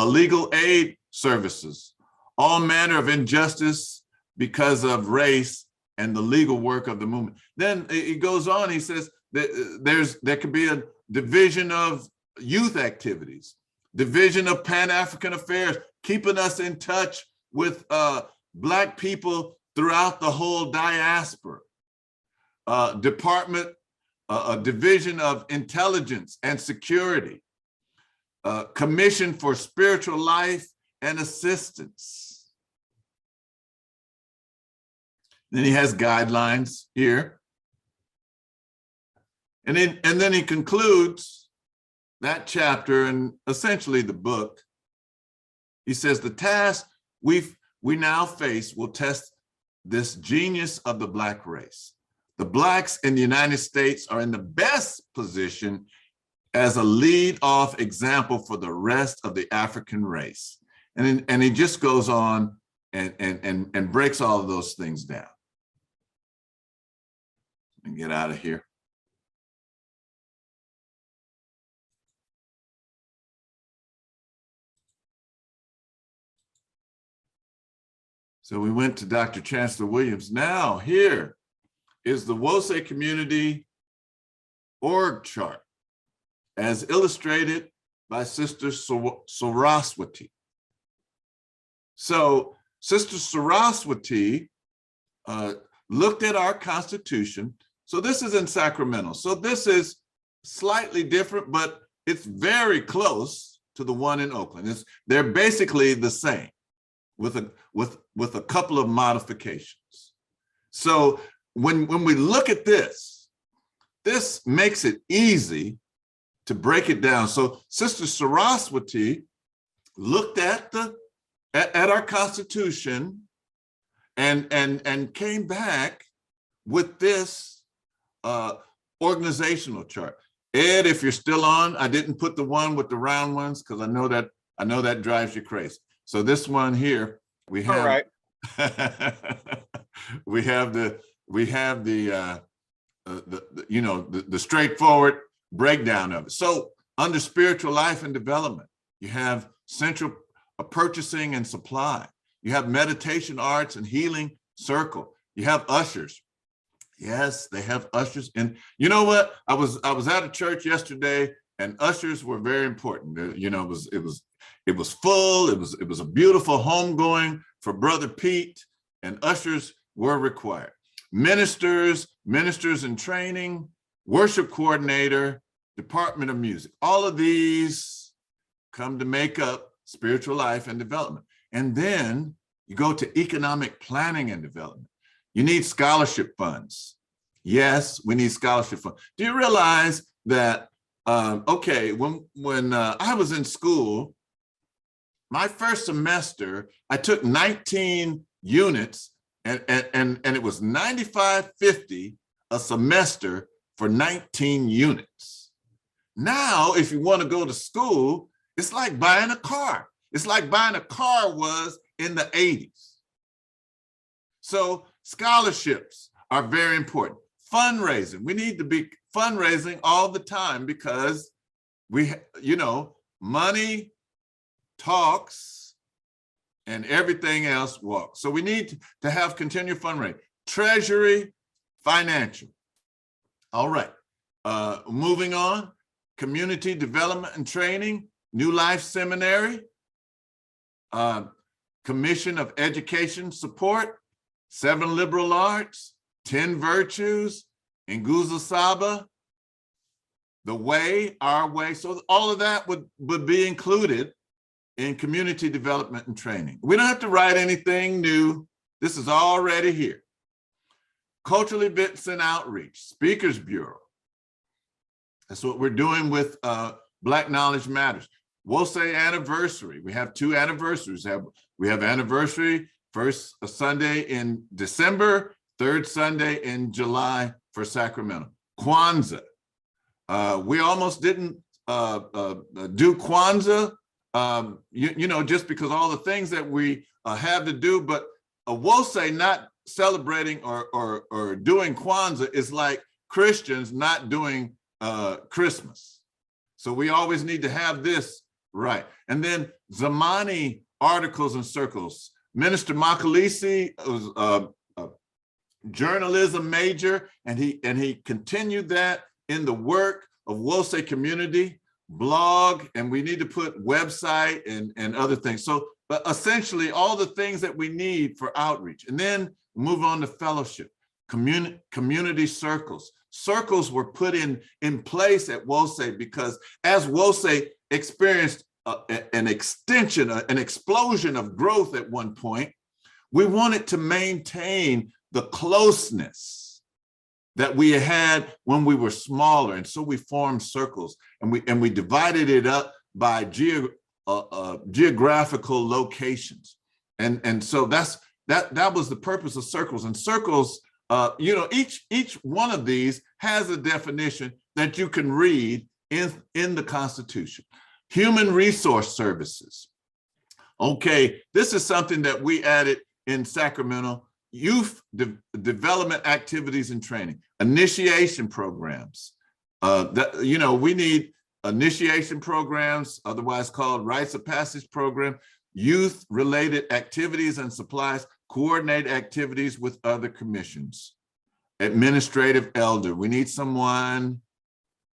legal aid services, all manner of injustice because of race and the legal work of the movement. Then he goes on, he says that there could be a division of youth activities, division of Pan-African affairs, keeping us in touch with Black people throughout the whole diaspora. A division of intelligence and security, commission for spiritual life and assistance. Then he has guidelines here. And then he concludes that chapter and essentially the book. He says the task we now face will test this genius of the Black race. The Blacks in the United States are in the best position as a lead-off example for the rest of the African race. And he just goes on and breaks all of those things down. And get out of here. So we went to Dr. Chancellor Williams. Now here is the WOSE community org chart as illustrated by Sister Saraswati. So Sister Saraswati looked at our Constitution. So this is in Sacramento. So this is slightly different, but it's very close to the one in Oakland. They're basically the same with a couple of modifications. So when we look at this makes it easy to break it down. So Sister Saraswati looked at our Constitution and came back with this organizational chart. Ed, if you're still on, I didn't put the one with the round ones because I know that drives you crazy. So this one here, we have. All right. we have the straightforward breakdown of it. So under spiritual life and development, you have central purchasing and supply. You have meditation, arts, and healing circle. You have ushers. Yes, they have ushers. And you know what? I was at a church yesterday, and ushers were very important. You know, it was full. It was a beautiful homegoing for Brother Pete, and ushers were required. Ministers in training, worship coordinator, Department of Music. All of these come to make up spiritual life and development. And then you go to economic planning and development. You need scholarship funds. Yes, we need scholarship funds. Do you realize that, okay, when I was in school, my first semester, I took 19 units and it was $95.50 a semester for 19 units. Now, if you want to go to school, it's like buying a car. It's like buying a car was in the 80s. So scholarships are very important. fundraising. We need to be fundraising all the time because money talks and everything else walks. So we need to have continued fundraising. Treasury, financial. All right. Moving on. Community development and training, New Life Seminary, Commission of Education Support, 7 Liberal Arts, 10 Virtues, Nguzo Saba, The Way, Our Way. So all of that would be included in community development and training. We don't have to write anything new. This is already here. Cultural events and outreach, Speakers Bureau. That's what we're doing with Black Knowledge Matters. We'll say anniversary. We have 2 anniversaries. We have anniversary, first Sunday in December, 3rd Sunday in July for Sacramento. Kwanzaa. We almost didn't do Kwanzaa, just because all the things that we have to do, but we'll say not celebrating or doing Kwanzaa is like Christians not doing Christmas. So we always need to have this right. And then Zamani articles and circles. Minister Makalisi was a journalism major, and he continued that in the work of Wose Community, blog, and we need to put website and other things. So but essentially all the things that we need for outreach. And then move on to fellowship, community circles. Circles were put in place at Wose because as Wose experienced an extension, an explosion of growth at one point, we wanted to maintain the closeness that we had when we were smaller. And so we formed circles and we divided it up by geographical locations. And so that was the purpose of circles. And circles, each one of these has a definition that you can read in the Constitution. Human resource services. Okay, this is something that we added in Sacramento. Youth development activities and training, initiation programs. We need initiation programs, otherwise called rites of passage program, youth related activities and supplies, coordinate activities with other commissions. Administrative elder, we need someone.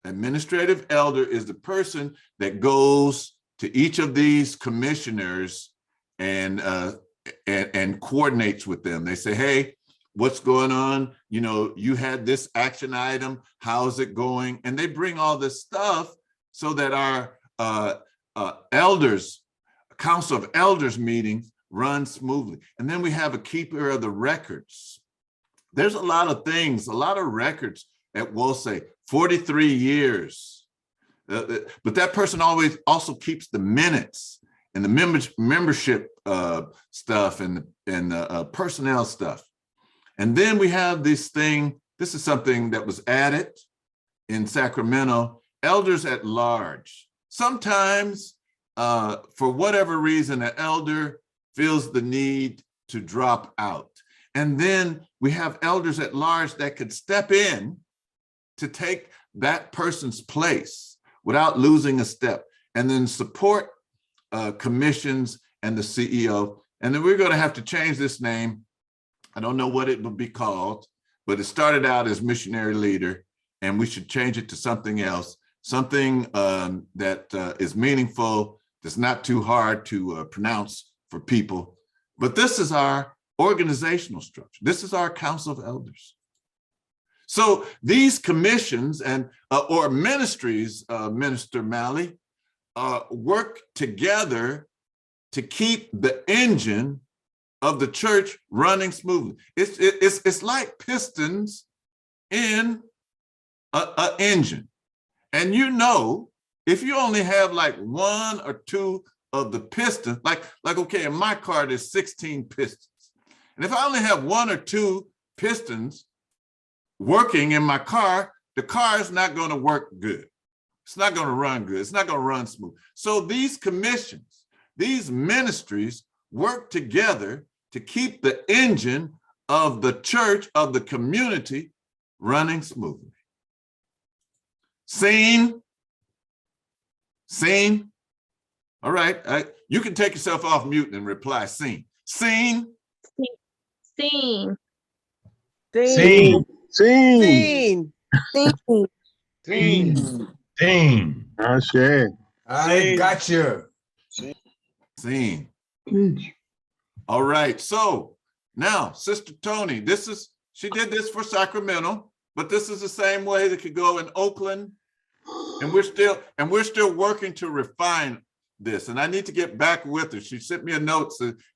Administrative elder is the person that goes to each of these commissioners and coordinates with them. They say, hey, what's going on? You had this action item, how's it going? And they bring all this stuff so that our elders, Council of Elders meetings run smoothly. And then we have a keeper of the records. There's a lot of things, a lot of records at Wose, 43 years. But that person always also keeps the minutes and the membership stuff and personnel stuff. And then we have this thing, this is something that was added in Sacramento, elders at large. Sometimes, for whatever reason, an elder feels the need to drop out. And then we have elders at large that could step in to take that person's place without losing a step, and then support commissions and the CEO. And then we're going to have to change this name. I don't know what it would be called, but it started out as missionary leader, and we should change it to something else, something that is meaningful, that's not too hard to pronounce for people. But this is our organizational structure. This is our Council of Elders. So these commissions and or ministries, Minister Malley, work together to keep the engine of the church running smoothly. It's like pistons in an engine. And if you only have like 1 or 2 of the pistons, like okay, in my car there's 16 pistons. And if I only have 1 or 2 pistons working in my car, the car is not going to work good. It's not going to run good. It's not going to run smooth. So these commissions, these ministries work together to keep the engine of the church, of the community, running smoothly. Seen? Seen? All right, you can take yourself off mute and reply seen. Seen? Seen. Seen. Seen. Seen. Seen. I got you. Seen. All right, so now Sister Tony, she did this for Sacramento, but this is the same way that could go in Oakland. And we're still working to refine this. And I need to get back with her. She sent me a note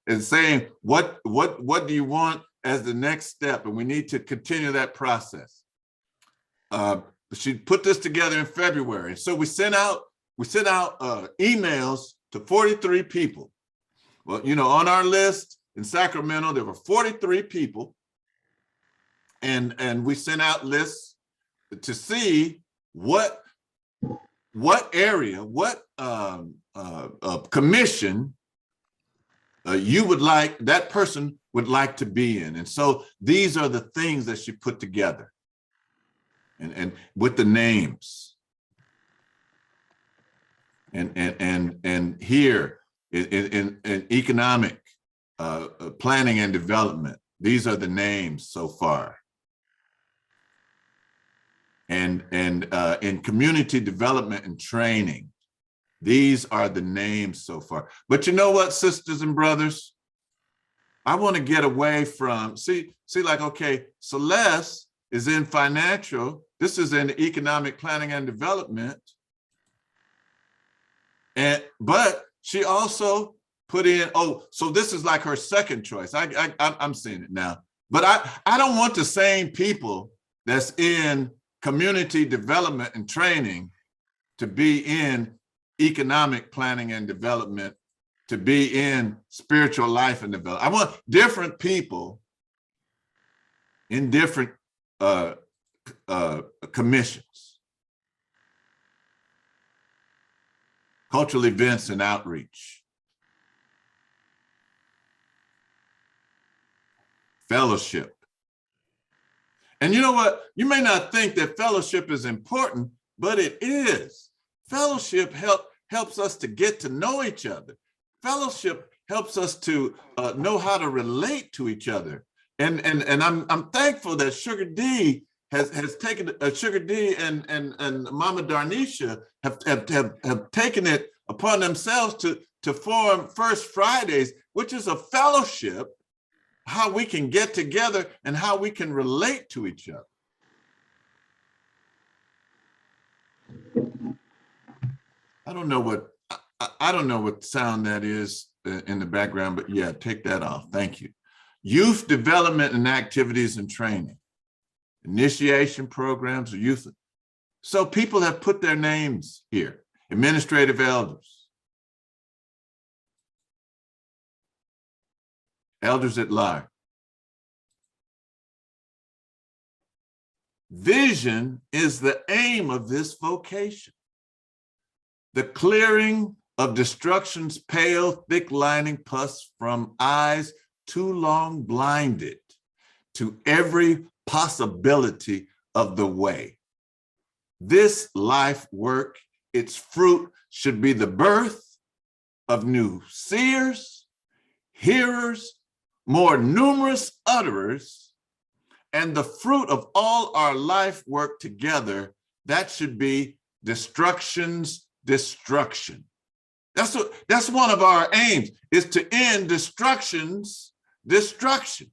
and saying, what do you want as the next step? And we need to continue that process. She put this together in February. So we sent out emails to 43 people. Well, you know, on our list in Sacramento, there were 43 people. And we sent out lists to see what area, what commission you would like, that person would like to be in. And so these are the things that she put together and with the names. And here in economic planning and development, these are the names so far. And in community development and training, these are the names so far. But you know what, sisters and brothers? I want to get away from, see, like, okay, Celeste is in financial, this is in economic planning and development. But she also put in, so this is like her second choice. I'm seeing it now. But I don't want the same people that's in community development and training to be in economic planning and development, to be in spiritual life and development. I want different people in different commissions. Cultural events and outreach. Fellowship. And you know what? You may not think that fellowship is important, but it is. Fellowship helps us to get to know each other. Fellowship helps us to know how to relate to each other. And I'm thankful that Sugar D has taken Sugar D and Mama Darnisha have taken it upon themselves to form First Fridays, which is a fellowship, how we can get together and how we can relate to each other. I don't know what sound that is in the background, but yeah, take that off. Thank you. Youth development and activities and training, initiation programs, or youth. So people have put their names here. Administrative elders, elders at large. Vision is the aim of this vocation. The clearing of destruction's pale, thick lining pus from eyes too long blinded to every possibility of the way. This life work, its fruit should be the birth of new seers, hearers, more numerous utterers, and the fruit of all our life work together, that should be destruction's destruction. That's one of our aims, is to end destruction's destruction.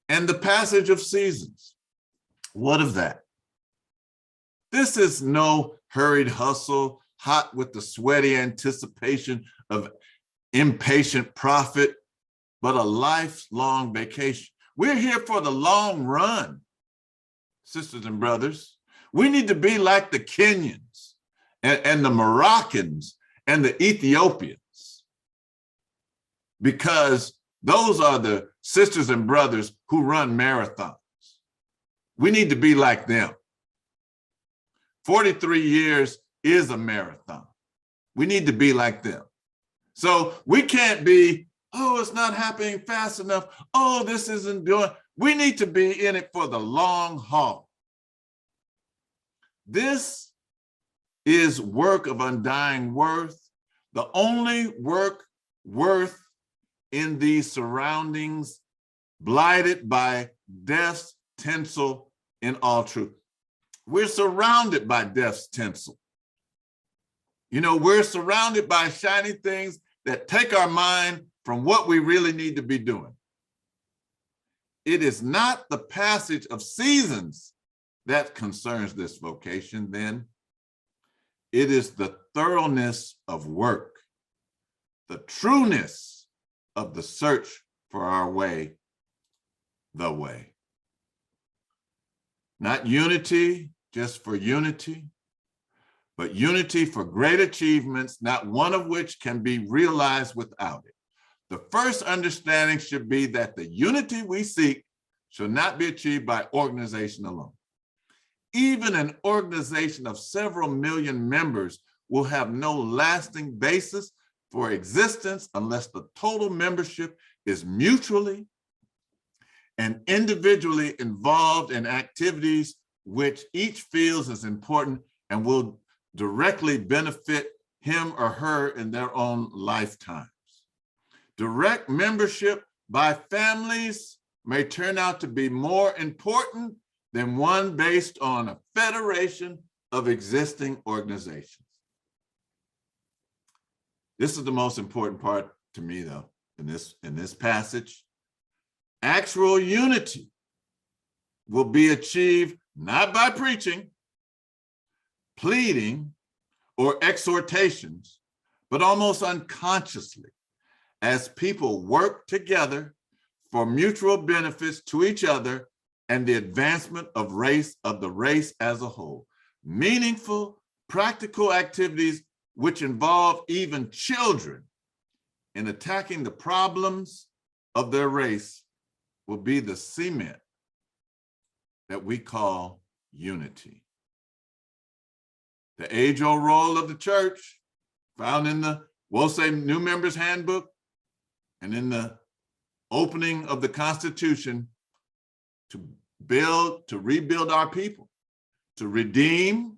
And the passage of seasons, what of that? This is no hurried hustle, hot with the sweaty anticipation of impatient profit, but a lifelong vacation. We're here for the long run, sisters and brothers. We need to be like the Kenyans and the Moroccans and the Ethiopians, because those are the sisters and brothers who run marathons. We need to be like them. 43 years is a marathon. We need to be like them. So we can't be, oh, it's not happening fast enough. Oh, this isn't doing. We need to be in it for the long haul. This is work of undying worth, the only work worth in these surroundings, blighted by death's tinsel in all truth. We're surrounded by death's tinsel. You know, we're surrounded by shiny things that take our mind from what we really need to be doing. It is not the passage of seasons that concerns this vocation, then. It is the thoroughness of work, the trueness of the search for our way, the way. Not unity just for unity, but unity for great achievements, not one of which can be realized without it. The first understanding should be that the unity we seek shall not be achieved by organization alone. Even an organization of several million members will have no lasting basis for existence unless the total membership is mutually and individually involved in activities which each feels is important and will directly benefit him or her in their own lifetimes. Direct membership by families may turn out to be more important than one based on a federation of existing organizations. This is the most important part to me, though, in this passage. Actual unity will be achieved not by preaching, pleading, or exhortations, but almost unconsciously as people work together for mutual benefits to each other and the advancement of the race as a whole. Meaningful, practical activities which involve even children in attacking the problems of their race will be the cement that we call unity. The age-old role of the church, found in the WOSE New Members Handbook and in the opening of the Constitution, to rebuild our people, to redeem,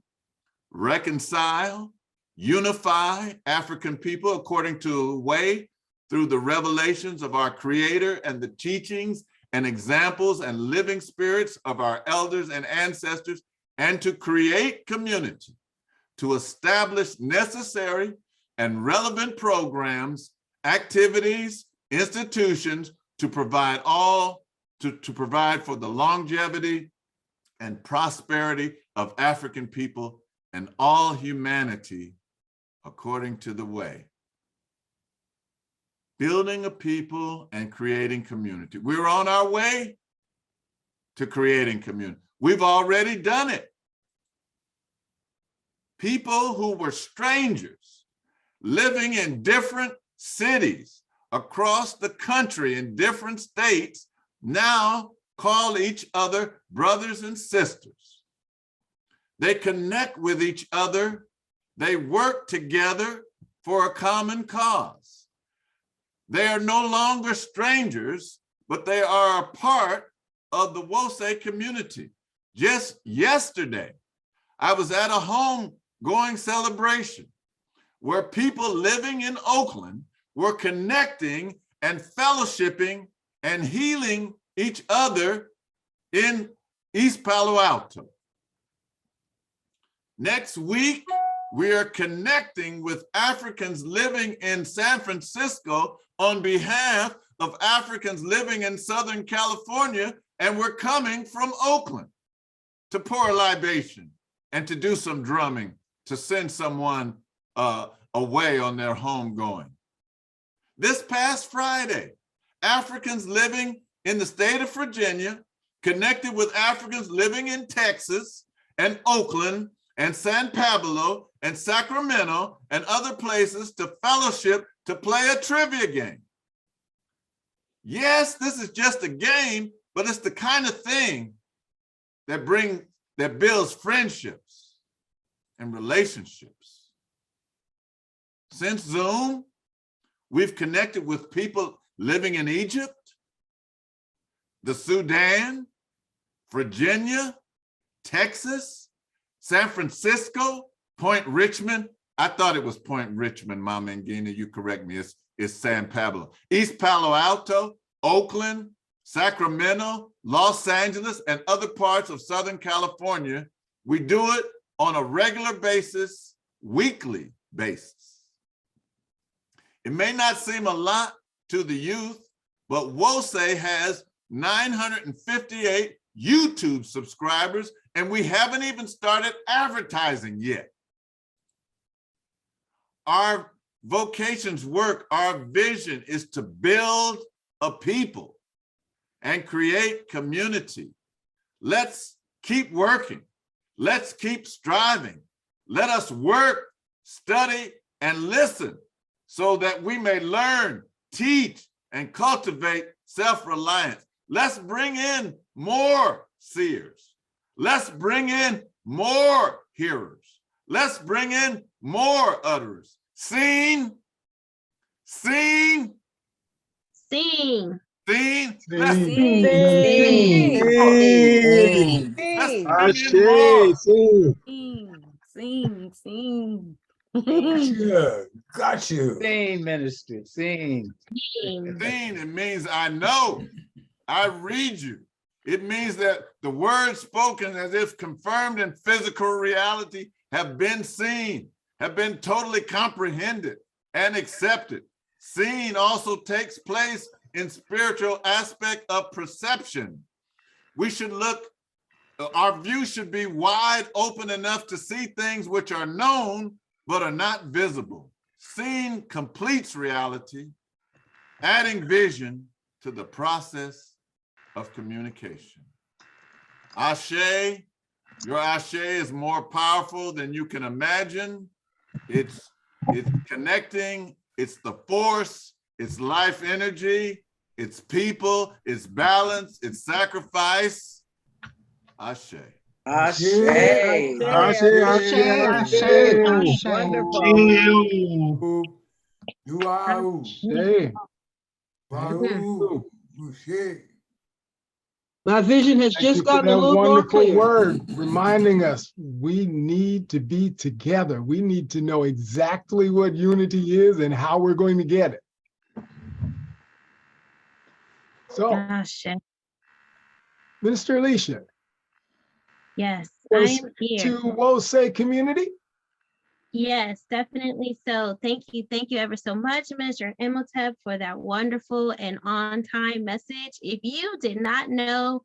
reconcile, unify African people according to a way through the revelations of our Creator and the teachings and examples and living spirits of our elders and ancestors, and to create community, to establish necessary and relevant programs, activities, institutions to provide for the longevity and prosperity of African people and all humanity according to the way. Building a people and creating community. We're on our way to creating community. We've already done it. People who were strangers living in different cities across the country in different states now call each other brothers and sisters. They connect with each other. They work together for a common cause. They are no longer strangers, but they are a part of the WOSE community. Just yesterday, I was at a homegoing celebration where people living in Oakland were connecting and fellowshipping and healing each other in East Palo Alto. Next week, we are connecting with Africans living in San Francisco on behalf of Africans living in Southern California, and we're coming from Oakland to pour a libation and to do some drumming, to send someone away on their homegoing. This past Friday, Africans living in the state of Virginia connected with Africans living in Texas and Oakland and San Pablo and Sacramento and other places to fellowship to play a trivia game. Yes, this is just a game, but it's the kind of thing that builds friendships and relationships. Since Zoom, we've connected with people living in Egypt, the Sudan, Virginia, Texas, San Francisco, Point Richmond. I thought it was Point Richmond, Mama Ngina, you correct me, it's San Pablo. East Palo Alto, Oakland, Sacramento, Los Angeles, and other parts of Southern California. We do it on a regular basis, weekly basis. It may not seem a lot to the youth, but WOSE has 958 YouTube subscribers, and we haven't even started advertising yet. Our vocations work, our vision is to build a people and create community. Let's keep working. Let's keep striving. Let us work, study, and listen so that we may learn, teach, and cultivate self-reliance. Let's bring in more seers. Let's bring in more hearers. Let's bring in more utterers. Seen, seen, Sing. seen. Sing. Let's Sing. let's bring in more. Sing. Sing. Yeah, got you. Sing, minister, sing. Sing. Seen, it means I know, I read you. It means that the words spoken as if confirmed in physical reality have been seen, have been totally comprehended and accepted. Seeing also takes place in spiritual aspect of perception. We should look, our view should be wide open enough to see things which are known but are not visible. Seeing completes reality, adding vision to the process of communication. Ashe, your Ashe is more powerful than you can imagine. It's connecting, it's the force, it's life energy, it's people, it's balance, it's sacrifice. Ashe. Ashe. Ashe, Ashe, Ashe. Wonderful. You are. Ashe. My vision has Thank you just for gotten a that little more wonderful clear. word, reminding us we need to be together. We need to know exactly what unity is and how we're going to get it. So, Ashe. Minister Alicia, Yes, I was am here. to WOSE community. Yes, definitely. So thank you ever so much, Mr. Imhotep, for that wonderful and on-time message. If you did not know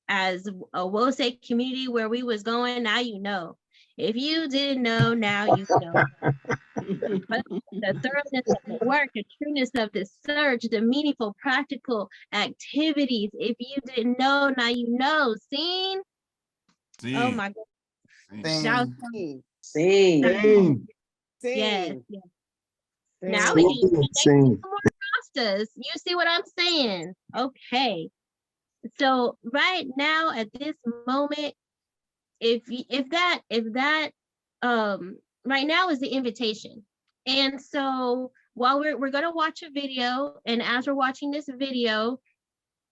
as a WOSE community where we was going, now you know. If you didn't know, now you know. But the thoroughness of the work, the trueness of the search, the meaningful, practical activities. If you didn't know, now you know. Seen? Oh my God. Shout Sing. Sing. Yes, Sing. yes. Now we need to connect Sing. some more rosters. You see what I'm saying? Okay. So right now at this moment, if that right now is the invitation. And so while we're gonna watch a video, and as we're watching this video,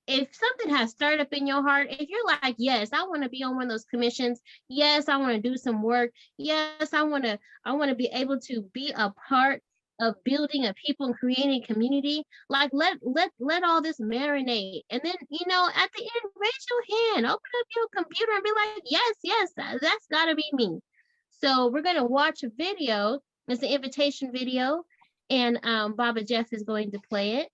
if something has stirred up in your heart, if you're like, yes, I want to be on one of those commissions, yes, I want to do some work, yes, I want to be able to be a part of building a people and creating community, like let all this marinate. And then, you know, at the end, raise your hand, open up your computer and be like, yes, that's gotta be me. So we're gonna watch a video. It's an invitation video, and Baba Jeff is going to play it.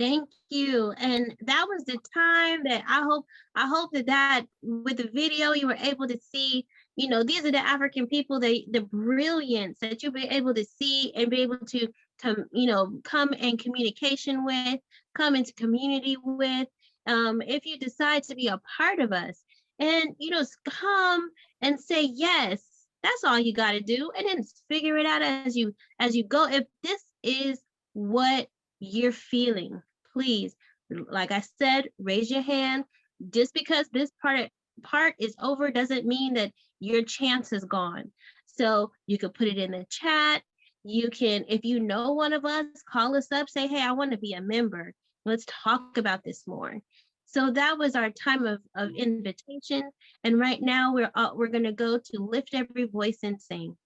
Thank you. And that was the time that I hope that with the video you were able to see, you know, these are the African people, the brilliance that you'll be able to see and be able to come, you know, come in communication with, come into community with, if you decide to be a part of us. And you know, come and say yes. That's all you got to do, and then figure it out as you go. If this is what you're feeling, please, like I said, raise your hand. Just because this part is over doesn't mean that your chance is gone. So you could put it in the chat. You can, if you know one of us, call us up, say, hey, I want to be a member. Let's talk about this more. So that was our time of invitation. And right now we're going to go to Lift Every Voice and Sing.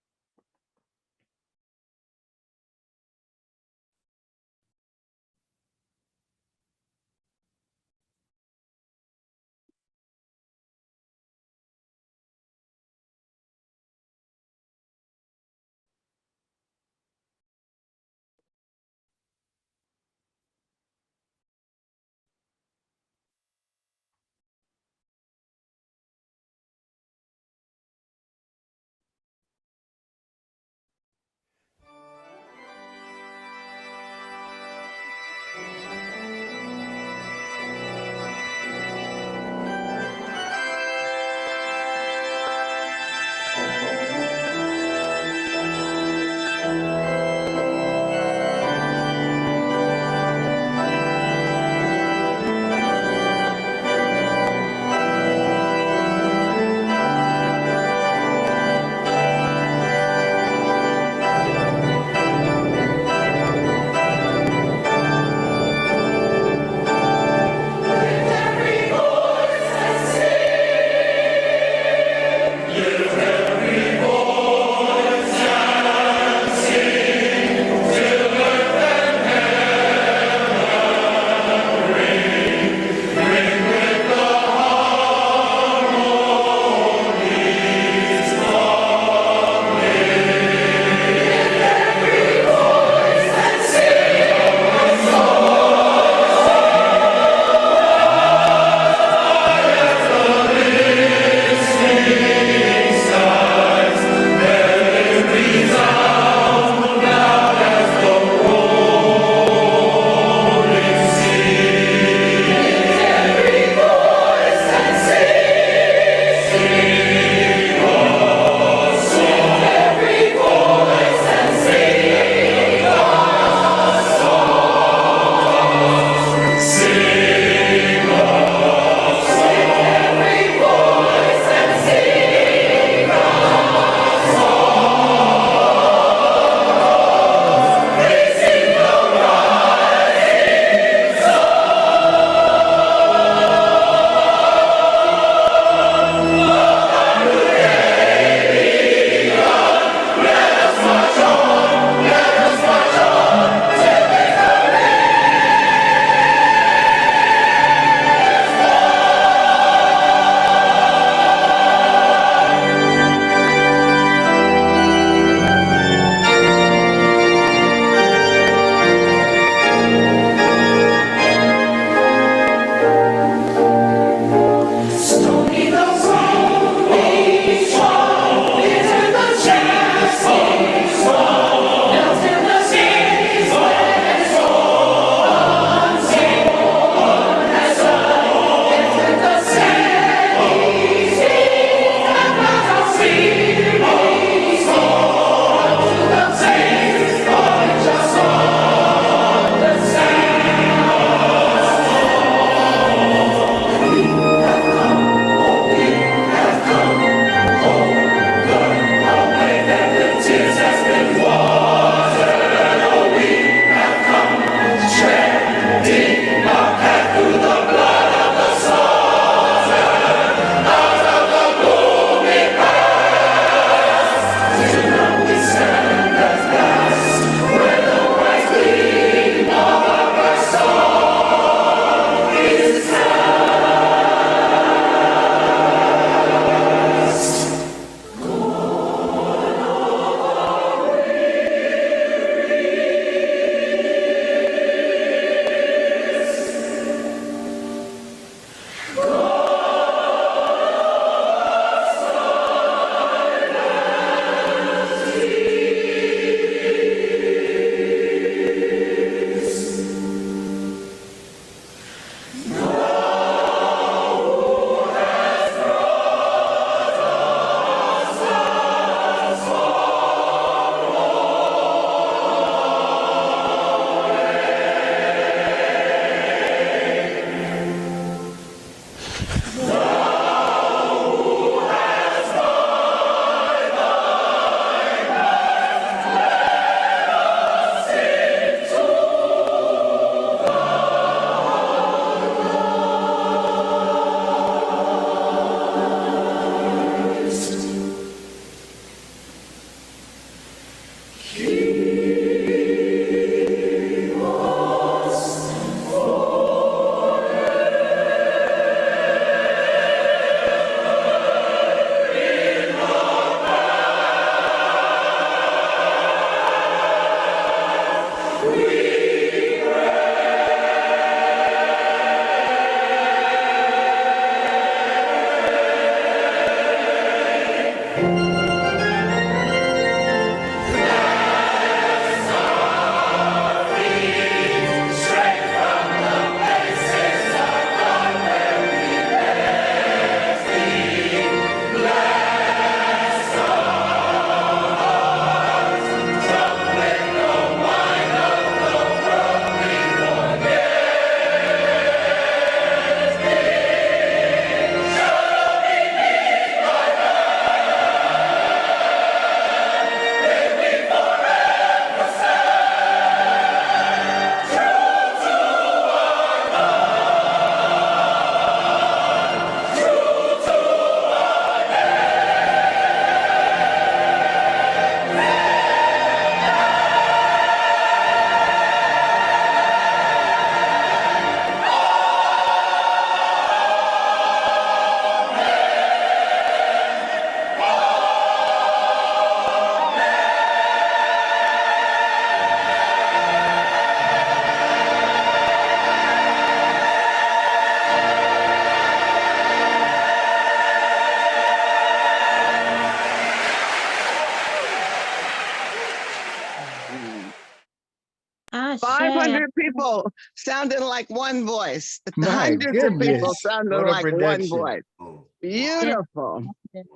Ashe. 500 people sounding like one voice. My Hundreds of people goodness, sounding what a like one production. voice. Oh, Beautiful.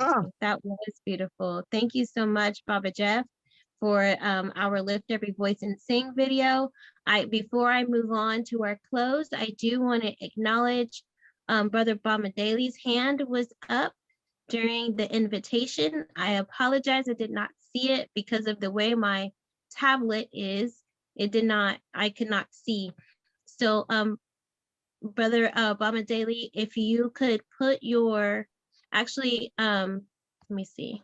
Oh, That was beautiful. Thank you so much, Baba Jeff, for our Lift Every Voice and Sing video. Before I move on to our close, I do want to acknowledge Brother Bamadeli's hand was up during the invitation. I apologize, I did not see it because of the way my tablet is. I could not see. So Brother Bamadeli, if you could put your, actually, let me see.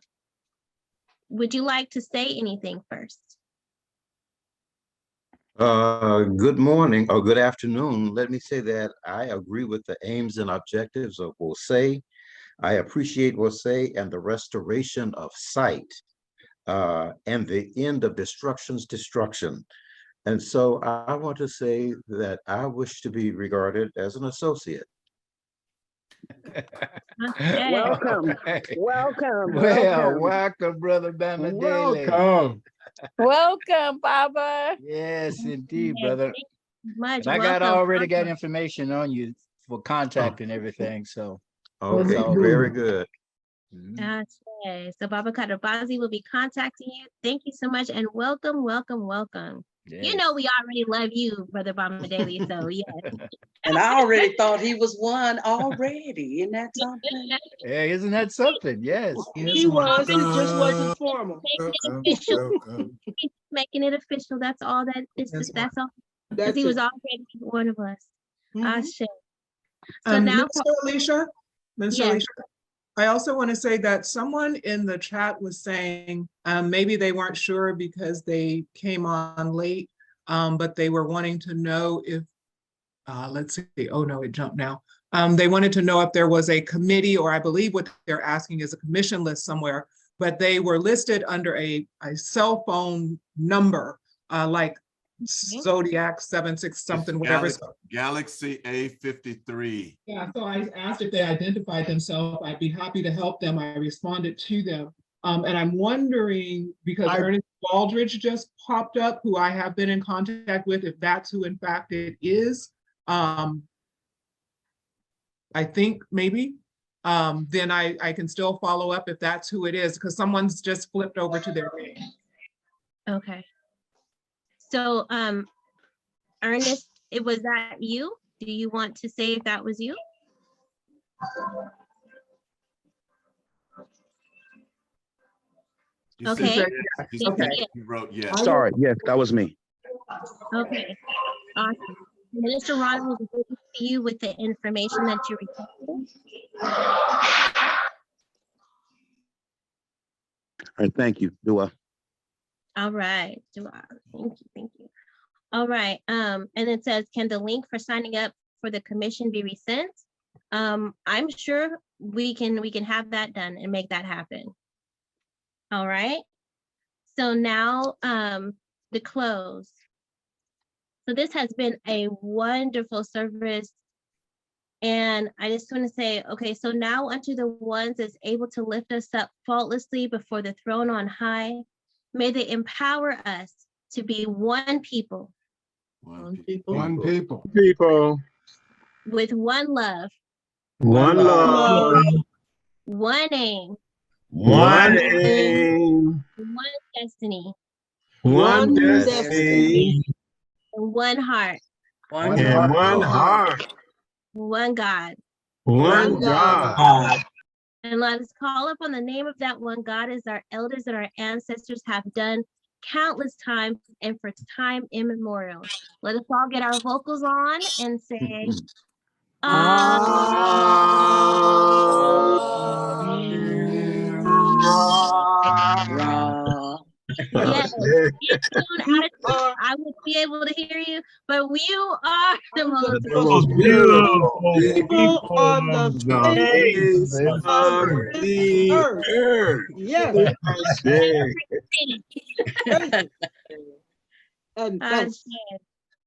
Would you like to say anything first? Good morning or good afternoon. Let me say that I agree with the aims and objectives of WOSE. I appreciate WOSE and the restoration of sight and the end of destruction's destruction. And so I want to say that I wish to be regarded as an associate. welcome. Welcome. Well, welcome, Brother Bamadeli. Welcome. Welcome, Baba. Yes, indeed, Yes, brother. thank you much. And I got Welcome, already got welcome. information on you for contact and everything, so. Okay, all very good. good. Okay, so Baba Kadabazi will be contacting you. Thank you so much and welcome, welcome, welcome. You Yes. know we already love you, Brother Bamadeli, so yes. And I already thought he was one already. Isn't that something? Hey, isn't that something? Yes. He was. He just wasn't formal. He's making it official. That's all that is. That's That's all. Because That's he was it. already one of us. Mhm. Ashe. So now, Minister Alicia, Minister Yes. Alicia, I also want to say that someone in the chat was saying maybe they weren't sure because they came on late, but they were wanting to know if, let's see, oh no, it jumped now. They wanted to know if there was a committee, or I believe what they're asking is a commission list somewhere, but they were listed under a cell phone number, like Zodiac 76 something, whatever. Galaxy A53. Yeah, so I asked if they identified themselves. I'd be happy to help them. I responded to them. And I'm wondering, because Ernest Baldridge just popped up, who I have been in contact with, if that's who in fact it is. I think maybe. Then I can still follow up if that's who it is, because someone's just flipped over to their name. okay. So, Ernest, was that you? Do you want to say if that was you? He Okay. said yes. He said Okay. yes. He wrote yes. Sorry, yes, that was me. Okay. Awesome. Minister Ron will be able to see you with the information that you requested. All right, thank you. Do well. All right. Thank you. All right. And it says, can the link for signing up for the commission be resent? I'm sure we can have that done and make that happen. All right. So now the close. So this has been a wonderful service. And I just want to say, okay, so now unto the ones that's able to lift us up faultlessly before the throne on high, may they empower us to be one people. One people. One people. People. With one love, One love. one aim, One aim. one destiny, One destiny. and one heart, And one heart. one God. One God. And let us call upon the name of that one God as our elders and our ancestors have done countless times and for time immemorial. Let us all get our vocals on and say, yes, I would be able to hear you, but you are the most beautiful people on the face of the earth. Yes. And And